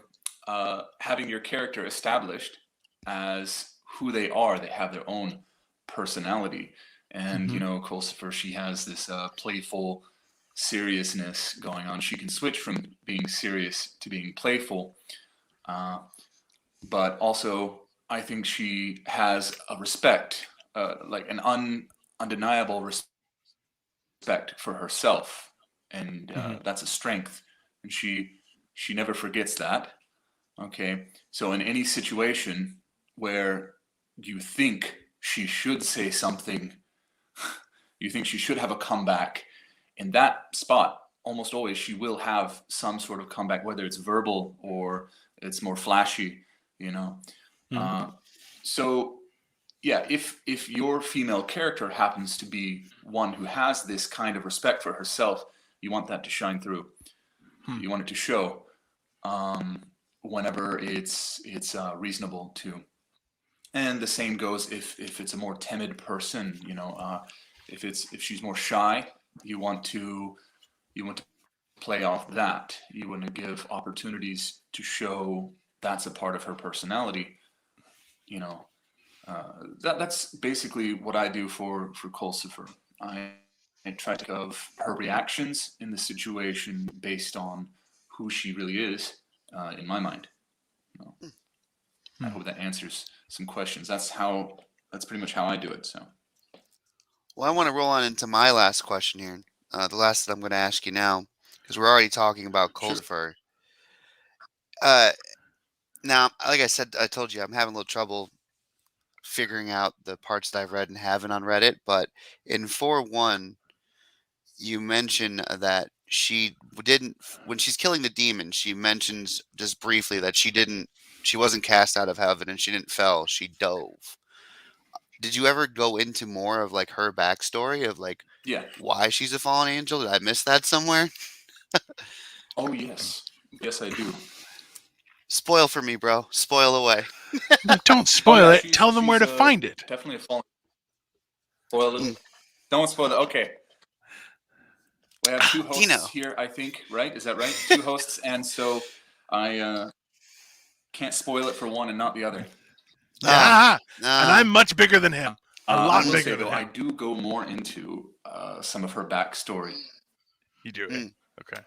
character established as who they are. They have their own personality, and Kolsifer, she has this playful seriousness going on. She can switch from being serious to being playful, but also I think she has a respect, like an undeniable respect respect for herself, and that's a strength, and she never forgets that. Okay, so in any situation where you think she should say something, you think she should have a comeback, in that spot, almost always she will have some sort of comeback, whether it's verbal or it's more flashy, you know. So yeah, if your female character happens to be one who has this kind of respect for herself, you want that to shine through. You want it to show whenever it's reasonable to. And the same goes if it's a more timid person, you know, if she's more shy, you want to play off that. You want to give opportunities to show that's a part of her personality, you know. That's basically what I do for Colsifer. I try to think of her reactions in the situation based on who she really is, in my mind. You know? I hope that answers some questions. That's pretty much how I do it. So. Well, I want to roll on into my last question here. The last that I'm going to ask you now, because we're already talking about Colsifer. Sure. Now, like I said, I told you I'm having a little trouble figuring out the parts that I've read and haven't on Reddit, but in 4.1, you mention that she didn't, when she's killing the demon, she mentions just briefly that she wasn't cast out of heaven and she didn't fell, she dove. Did you ever go into more of like her backstory of like why she's a fallen angel? Did I miss that somewhere? Oh yes, yes I do. Spoil for me, bro. Spoil away. No, don't spoil it. Tell them where to find it. Definitely a fallen. Spoil it. Don't spoil it. Okay. We have two hosts here, I think. Right? Is that right? Two hosts, and so I can't spoil it for one and not the other. And I'm much bigger than him. A lot bigger than him. I do go more into some of her backstory. You do it. Okay.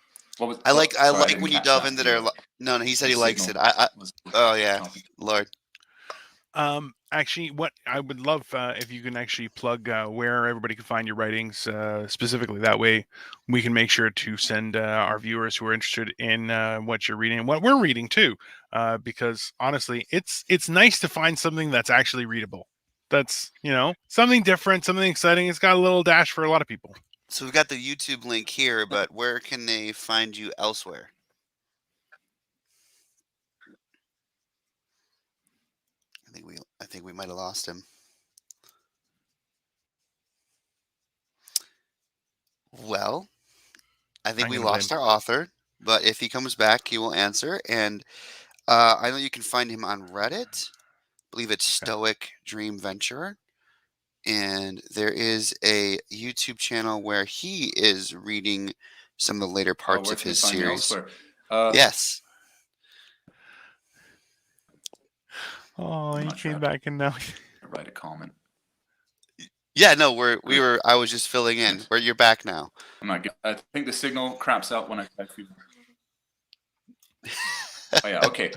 I like when you delve into their. No, he said he likes it. Oh yeah, Lord. Actually, what I would love if you can actually plug where everybody can find your writings specifically. That way, we can make sure to send our viewers who are interested in what you're reading and what we're reading too. Because honestly, it's nice to find something that's actually readable. That's something different, something exciting. It's got a little dash for a lot of people. So we've got the YouTube link here, but where can they find you elsewhere? I think we might have lost him. Well, I think we lost our author, but if he comes back, he will answer. And I know you can find him on Reddit. I believe it's Stoic-dreamventurer. And there is a YouTube channel where he is reading some of the later parts of his series. Yes. Oh, he came back and now write a comment. Yeah, no, I was just filling in. You're back now. I'm not good. I think the signal craps out when I text you. Oh yeah, okay.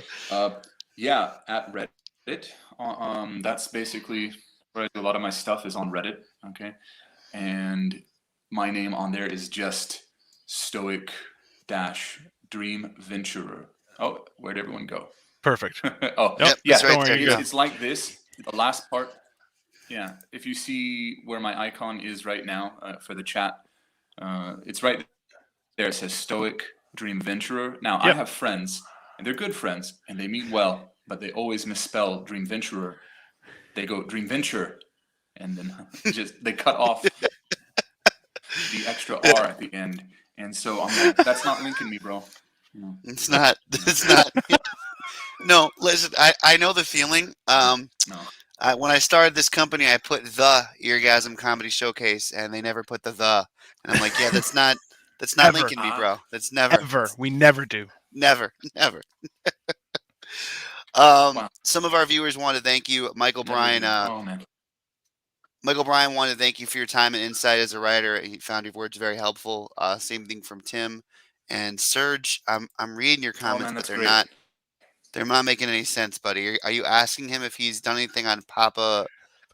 Yeah, at Reddit. That's basically where a lot of my stuff is on Reddit. Okay, and my name on there is just Stoic-dreamventurer. Oh, where'd everyone go? Perfect. Oh, yep, yeah. Right it's like this. The last part. Yeah, if you see where my icon is right now for the chat, it's right there. It says Stoic-dreamventurer. Now, I have friends, and they're good friends, and they mean well, but they always misspell dreamventurer. They go dreamventure, and then they cut off the extra R at the end. And so I'm like, that's not linking me, bro. No. It's not. It's not. No, listen, I know the feeling. No. When I started this company, I put the Eargasm Comedy Showcase, and they never put the. And I'm like, yeah, that's not linking me, bro. That's never. Ever. We never do. Never. Some of our viewers want to thank you, Michael Bryan. Michael Bryan wanted to thank you for your time and insight as a writer. He found your words very helpful. Same thing from Tim and Serge. I'm reading your comments, but they're not making any sense, buddy. Are you asking him if he's done anything on Papa?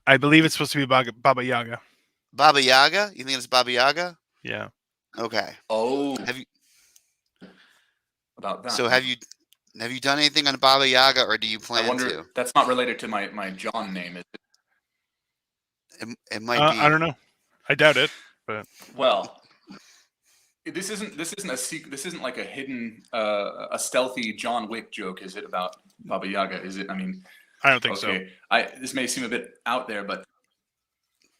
I believe it's supposed to be Baba Yaga. Baba Yaga? You think it's Baba Yaga? Yeah. Okay. Oh, Have you? about that. So have you done anything on Baba Yaga, or do you I plan wonder. to? That's not related to my John name, is it? It might be. I don't know. I doubt it, but Well, this isn't a secret. This isn't like a hidden, a stealthy John Wick joke, is it? About Baba Yaga, is it? I mean, I don't think so. okay. This may seem a bit out there, but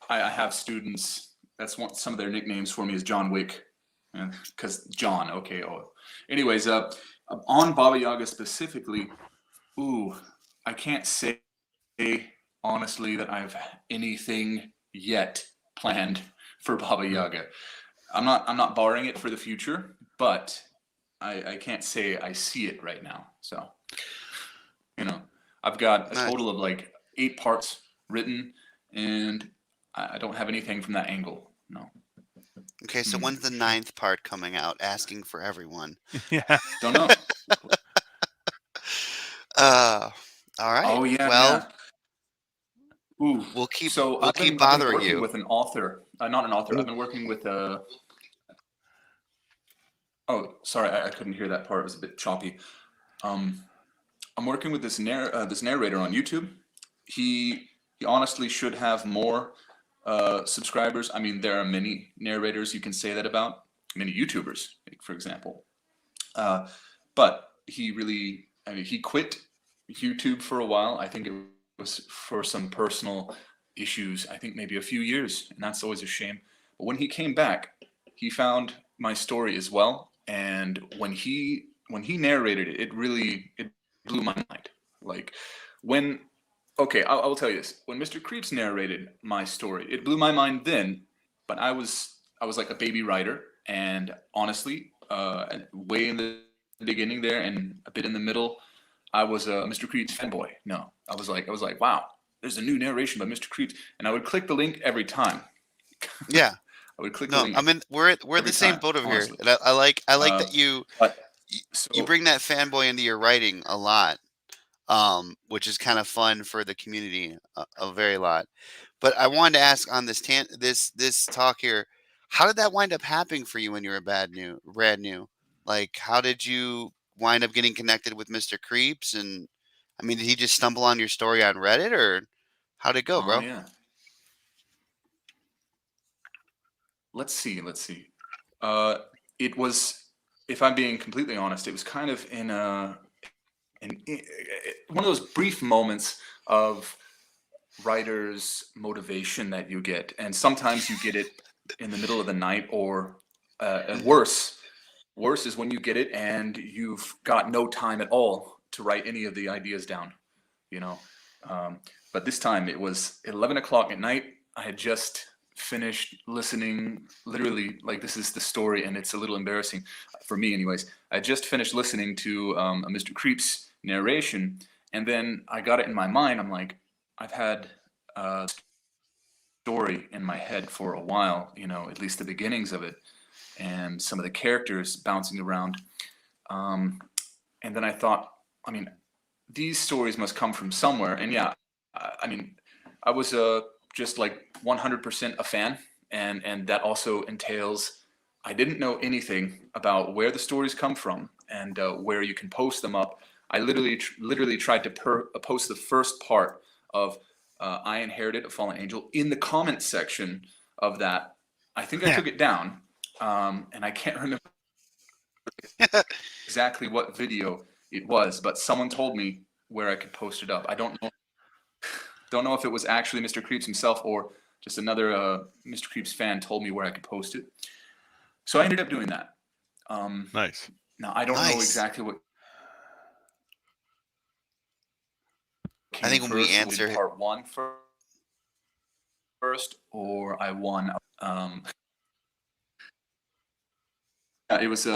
I have students. That's some of their nicknames for me is John Wick, because John. Okay. Oh, anyways, on Baba Yaga specifically, ooh, I can't say honestly that I've anything yet planned for Baba Yaga. I'm not barring it for the future, but I can't say I see it right now. So, I've got a total of like 8 parts written, and I don't have anything from that angle. No. Okay, so when's the 9th part coming out? Asking for everyone. Yeah. Don't know. All right. Oh yeah. Well, yeah. Ooh. we'll keep I've been bothering working you. with an author. Not an author. I've been working with a. Oh, sorry, I couldn't hear that part. It was a bit choppy. I'm working with this narrator on YouTube. He honestly should have more subscribers. I mean, there are many narrators you can say that about, many YouTubers, for example. But he quit YouTube for a while. I think it was for some personal issues. I think maybe a few years, and that's always a shame. But when he came back, he found my story as well. And when he narrated it, it blew my mind. Like okay, I'll tell you this. When Mr. Creeps narrated my story, it blew my mind then, but I was like a baby writer, and honestly, way in the beginning there and a bit in the middle, I was a Mr. Creeps fanboy. No, I was like, wow, there's a new narration by Mr. Creeps, and I would click the link every time. Yeah. I would click the link. I mean, we're the same boat over here, and I like that you bring that fanboy into your writing a lot, which is kind of fun for the community a very lot. But I wanted to ask on this this talk here, how did that wind up happening for you when you were brand new? Like, how did you wind up getting connected with Mr. Creeps? And I mean, did he just stumble on your story on Reddit, or how'd it go, bro? Yeah. Let's see. It was, if I'm being completely honest, it was kind of in one of those brief moments of writer's motivation that you get, and sometimes you get it in the middle of the night, or worse is when you get it and you've got no time at all to write any of the ideas down. But this time it was 11 o'clock at night. I had just finished listening, literally, like, this is the story, and it's a little embarrassing for me anyways. I just finished listening to a Mr. Creeps narration, and then I got it in my mind. I'm like, I've had a story in my head for a while, at least the beginnings of it, and some of the characters bouncing around. And then I thought, I mean, these stories must come from somewhere. And yeah, I mean, I was just like 100% a fan, and that also entails I didn't know anything about where the stories come from and where you can post them up. I literally tried to post the first part of I Inherited a Fallen Angel in the comment section of that. I think I took it down, and I can't remember exactly what video it was, but someone told me where I could post it up. I don't know if it was actually Mr. Creeps himself or just another Mr. Creeps fan told me where I could post it. So I ended up doing that. Nice. Now I don't know exactly what. I think when we answer part 1 first, or I won. It was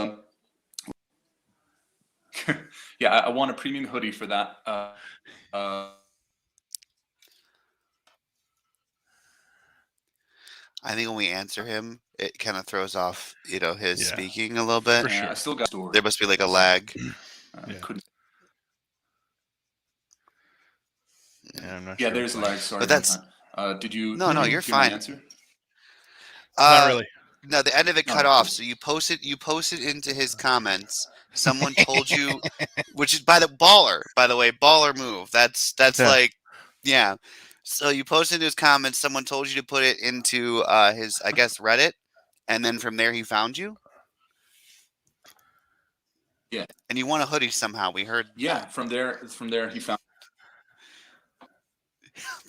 yeah, I won a premium hoodie for that. I think when we answer him, it kind of throws off, his speaking a little bit. For sure. I still got story. There must be like a lag. Couldn't. Yeah, I'm not Yeah, sure. there's a lag. Sorry. But that's did you? No, you're give my fine. answer? Not really. No, the end of it cut Oh, off. cool. So you posted into his comments. Someone told you, which is by the way, baller move. That's Yeah. like, yeah. So you posted into his comments. Someone told you to put it into his, I guess, Reddit, and then from there he found you. Yeah. And you won a hoodie somehow. We heard. Yeah. From there he found.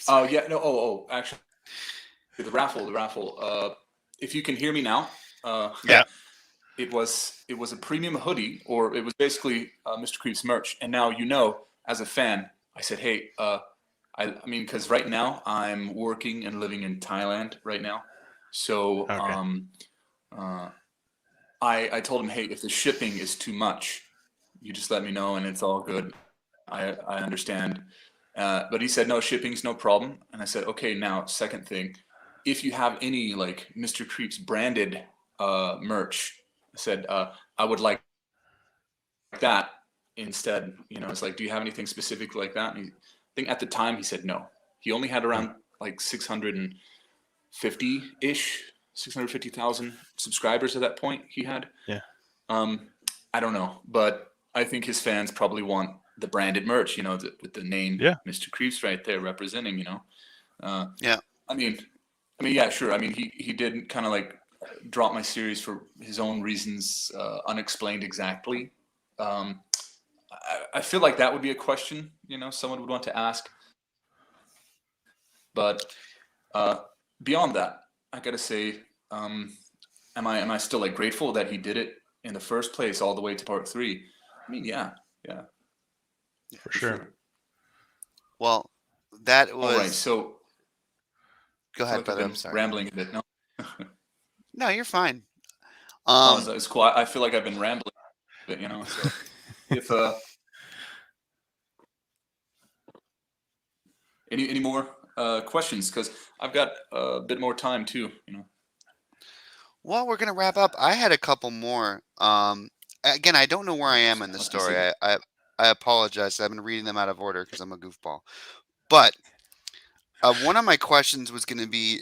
Oh yeah. No. Actually, the raffle. If you can hear me now. Yeah. It was a premium hoodie, or it was basically Mr. Creep's merch. And now, as a fan, I said, hey, I mean, because right now I'm working and living in Thailand right now. So I told him, hey, if the shipping is too much, you just let me know and it's all good. I understand. But he said, no, shipping's no problem. And I said, okay, now, second thing, if you have any like Mr. Creep's branded merch, I said, I would like that instead. It's like, do you have anything specific like that? And I think at the time he said no. He only had around like 650-ish, 650,000 subscribers at that point he had. Yeah. I don't know, but I think his fans probably want the branded merch, with the name Mr. Creeps right there representing, Yeah. I mean, yeah, sure. I mean, he did kind of like drop my series for his own reasons, unexplained exactly. I feel like that would be a question, someone would want to ask. But beyond that, I gotta say, am I still like grateful that he did it in the first place, all the way to part 3? I mean, yeah, for sure. Well, that was. All right, so go ahead, like brother. I've I'm been sorry. rambling a bit. No, no, you're fine. It's cool. I feel like I've been rambling a bit, So if any more questions, because I've got a bit more time too. Well, we're gonna wrap up. I had a couple more. Again, I don't know where I am in the story. I apologize. I've been reading them out of order because I'm a goofball. But one of my questions was going to be,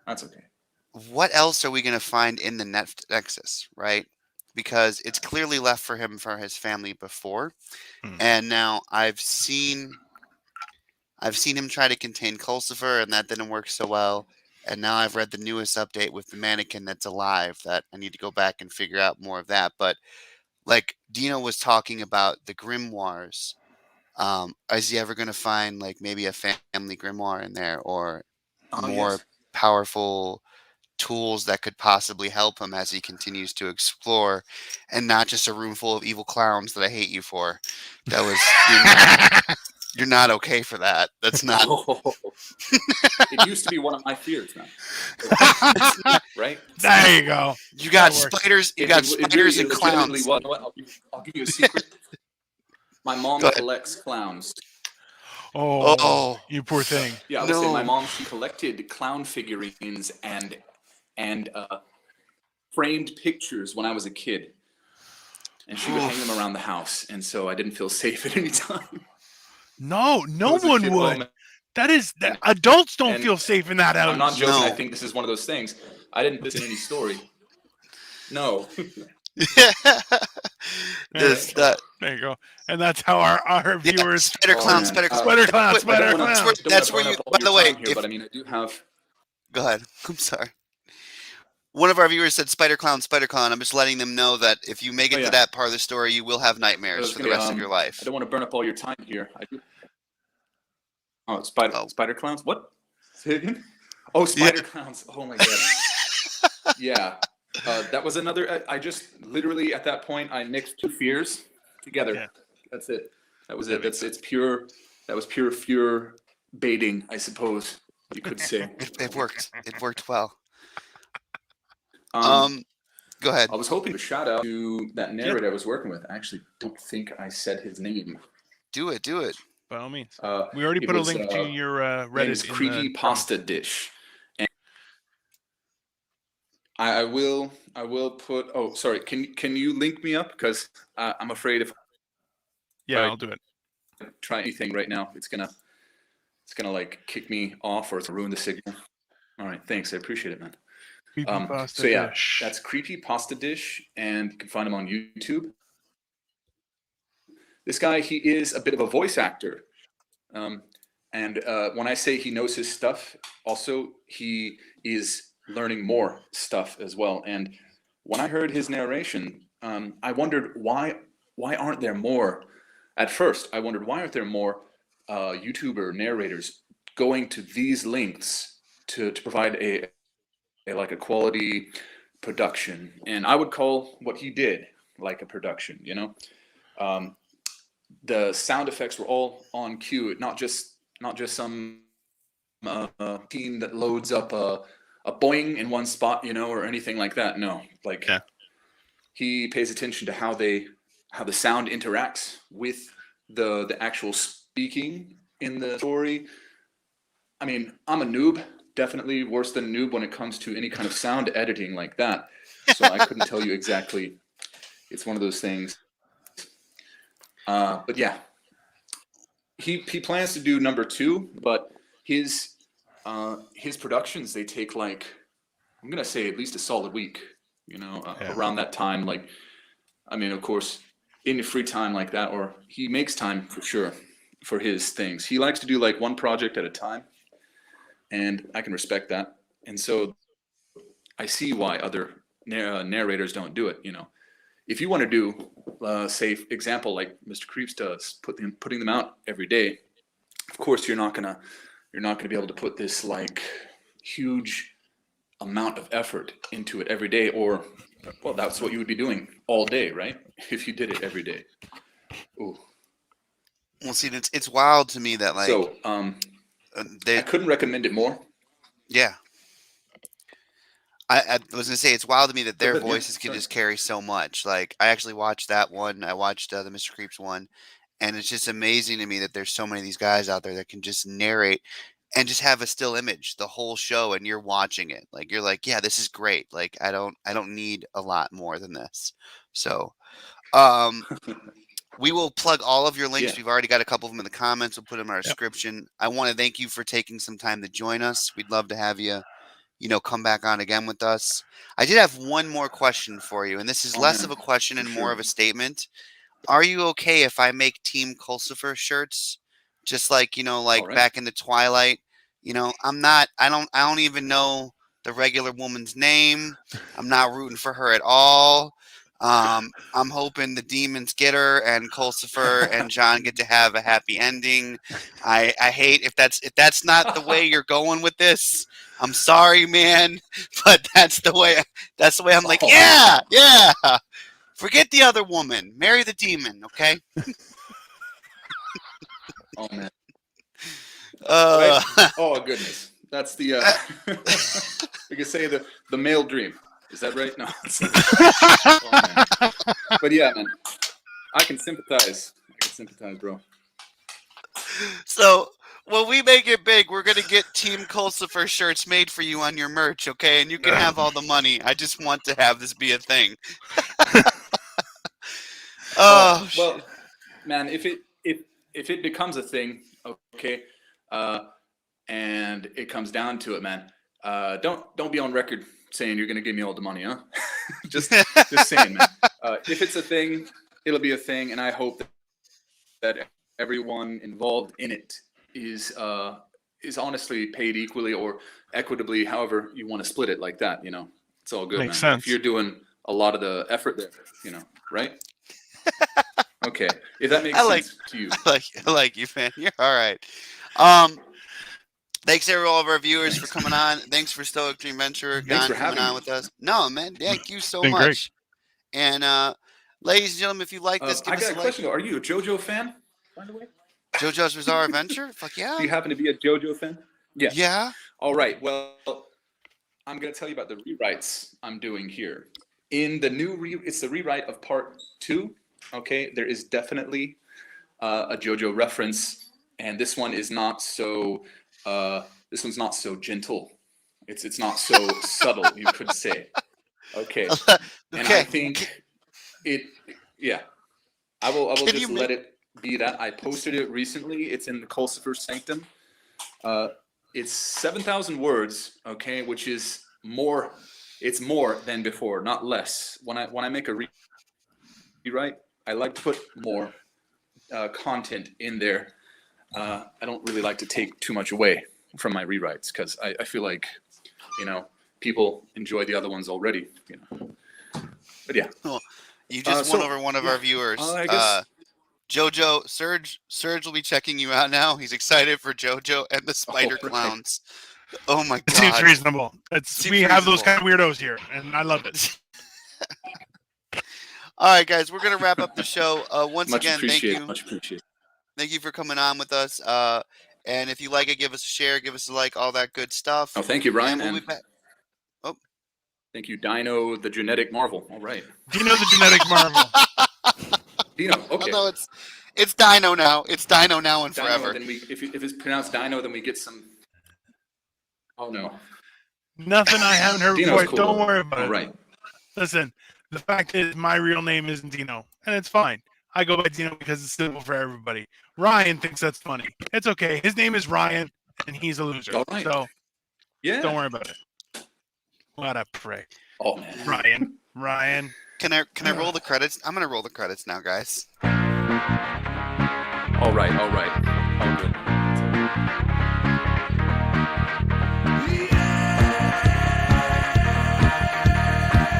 that's okay. What else are we going to find in the Nexus, right? Because it's clearly left for him for his family before, and now I've seen him try to contain Culcifer, and that didn't work so well. And now I've read the newest update with the mannequin that's alive that I need to go back and figure out more of that. But like Dino was talking about the grimoires, is he ever going to find like maybe a family grimoire in there, or more powerful tools that could possibly help him as he continues to explore, and not just a room full of evil clowns that I hate you for? That was you're not okay for that. That's not. It used to be one of my fears, man. Right? There you go. You got spiders. You got spiders and clowns. I'll give you a secret. My mom collects clowns. Oh, you poor thing. Yeah, I would say my mom, she collected clown figurines and framed pictures when I was a kid. And she would hang them around the house, and so I didn't feel safe at any time. No one would. Adults don't feel safe in that house. I'm not joking. I think this is one of those things. I didn't listen to any story. No. There you go. And that's how our viewers. Spider clown. That's where you. By the way, but I mean, I do have. Go ahead. I'm sorry. One of our viewers said spider clown. I'm just letting them know that if you make it to that part of the story, you will have nightmares for the rest of your life. I don't want to burn up all your time here. I do. Oh, spider clowns? What? Say again? Oh, spider clowns. Oh my god. Yeah. That was another. I just literally at that point I mixed two fears together. Yeah. That's it. That was it. It's pure. That was pure fear baiting, I suppose you could say. It worked. It worked well. Go ahead. I was hoping to shout out to that narrator I was working with. I actually don't think I said his name. Do it. By all means. We already put a link to your Reddit. It's creepy pasta dish. And I will put. Oh, sorry. Can you link me up? Because I'm afraid if. Yeah, I'll do it. Try anything right now, it's gonna like kick me off or it's ruin the signal. All right, thanks. I appreciate it, man. Creepypasta So yeah, dish. that's Creepypasta Dish, and you can find him on YouTube. This guy, he is a bit of a voice actor. And when I say he knows his stuff, also he is learning more stuff as well. And when I heard his narration, I wondered why aren't there more? At first, I wondered why aren't there more YouTuber narrators going to these lengths to provide a like a quality production, and I would call what he did like a production. You know, the sound effects were all on cue, not just some team that loads up a boing in one spot, you know, or anything like that. No, like he pays attention to how the sound interacts with the actual speaking in the story. I mean, I'm a noob, definitely worse than a noob when it comes to any kind of sound editing like that. So I couldn't tell you exactly. It's one of those things. But yeah, he plans to do number 2, but his productions, they take like, I'm gonna say at least a solid week. You know, around that time. Like, I mean, of course, in your free time like that, or he makes time for sure for his things. He likes to do like one project at a time, and I can respect that. And so I see why other narrators don't do it. You know, if you want to do, say, example like Mr. Creeps does, putting them out every day. Of course, you're not gonna be able to put this like huge amount of effort into it every day, or well, that's what you would be doing all day, right? If you did it every day. Ooh. Well, see, it's wild to me that like. So, I couldn't recommend it more. Yeah. I was gonna say it's wild to me that their voices can just carry so much. Like I actually watched that one. I watched the Mr. Creeps one, and it's just amazing to me that there's so many of these guys out there that can just narrate and just have a still image the whole show, and you're watching it. Like you're like, yeah, this is great. Like I don't need a lot more than this. So, we will plug all of your links. Yeah. We've already got a couple of them in the comments. We'll put them in our description. I want to thank you for taking some time to join us. We'd love to have you, come back on again with us. I did have one more question for you, and this is less of a question and more of a statement. Are you okay if I make Team Culsifer shirts? Just like, back in the Twilight, I don't even know the regular woman's name. I'm not rooting for her at all. I'm hoping the demons get her and Culsifer and John get to have a happy ending. I hate if that's not the way you're going with this. I'm sorry, man, but that's the way I'm like, yeah. Forget the other woman. Marry the demon, okay? Oh man. Right? Oh goodness. That's the we could say the male dream. Is that right? No. Oh, man. But yeah, man. I can sympathize, bro. So when we make it big, we're gonna get Team Culsifer shirts made for you on your merch, okay? And you can have all the money. I just want to have this be a thing. Well, man, if it becomes a thing, okay, and it comes down to it, man, don't be on record saying you're gonna give me all the money, huh? just saying, man. If it's a thing, it'll be a thing, and I hope that everyone involved in it is honestly paid equally or equitably, however you want to split it like that. You know, it's all good, Makes man. sense. If you're doing a lot of the effort there, right? Okay, if that makes sense to you. I like you, man. You're all right. Thanks to all of our viewers for coming on. Thanks for Stoic-dreamventurer coming on with us. No, man, thank you so much. Great. And ladies and gentlemen, if you like this, give us a like. Question. Are you a JoJo fan, by the way? JoJo's Bizarre Adventure? Fuck yeah. Do you happen to be a JoJo fan? Yeah. Yeah. All right. Well, I'm going to tell you about the rewrites I'm doing here. In the new it's the rewrite of part 2. Okay, there is definitely a JoJo reference, and this one is not so. This one's not so gentle. It's not so subtle, you could say. Okay. And I think it. Yeah. I will just let it be that. I posted it recently. It's in the Culsifer Sanctum. It's 7,000 words. Okay, which is more It's more than before, not less. When I make a rewrite, I like to put more content in there. I don't really like to take too much away from my rewrites because I feel like, people enjoy the other ones already. But yeah. Well, you just won over one of our viewers. I guess. Jojo, Serge will be checking you out now. He's excited for Jojo and the Spider Clowns. Oh my god. Seems reasonable. We have those kind of weirdos here, and I love it. All right, guys, we're going to wrap up the show. Once again, thank you. Much appreciated. Thank you for coming on with us. And if you like it, give us a share, give us a like, all that good stuff. Oh, thank you, Ryan. And we'll be back. Oh. Thank you, Dino, the genetic marvel. All right. Dino, the genetic marvel. Dino, okay. Oh, no, it's Dino now. It's Dino now and Dino, forever. Then if it's pronounced Dino, then we get some. Oh no. Nothing I haven't heard Dino's before. cool. Don't worry about it. All right. Listen, the fact is my real name isn't Dino, and it's fine. I go by Dino because it's simple for everybody. Ryan thinks that's funny. It's okay. His name is Ryan, and he's a loser. All right. So yeah, don't worry about it. What a prick. Oh man. Ryan. Can I roll the credits? I'm gonna roll the credits now, guys. All right. All good.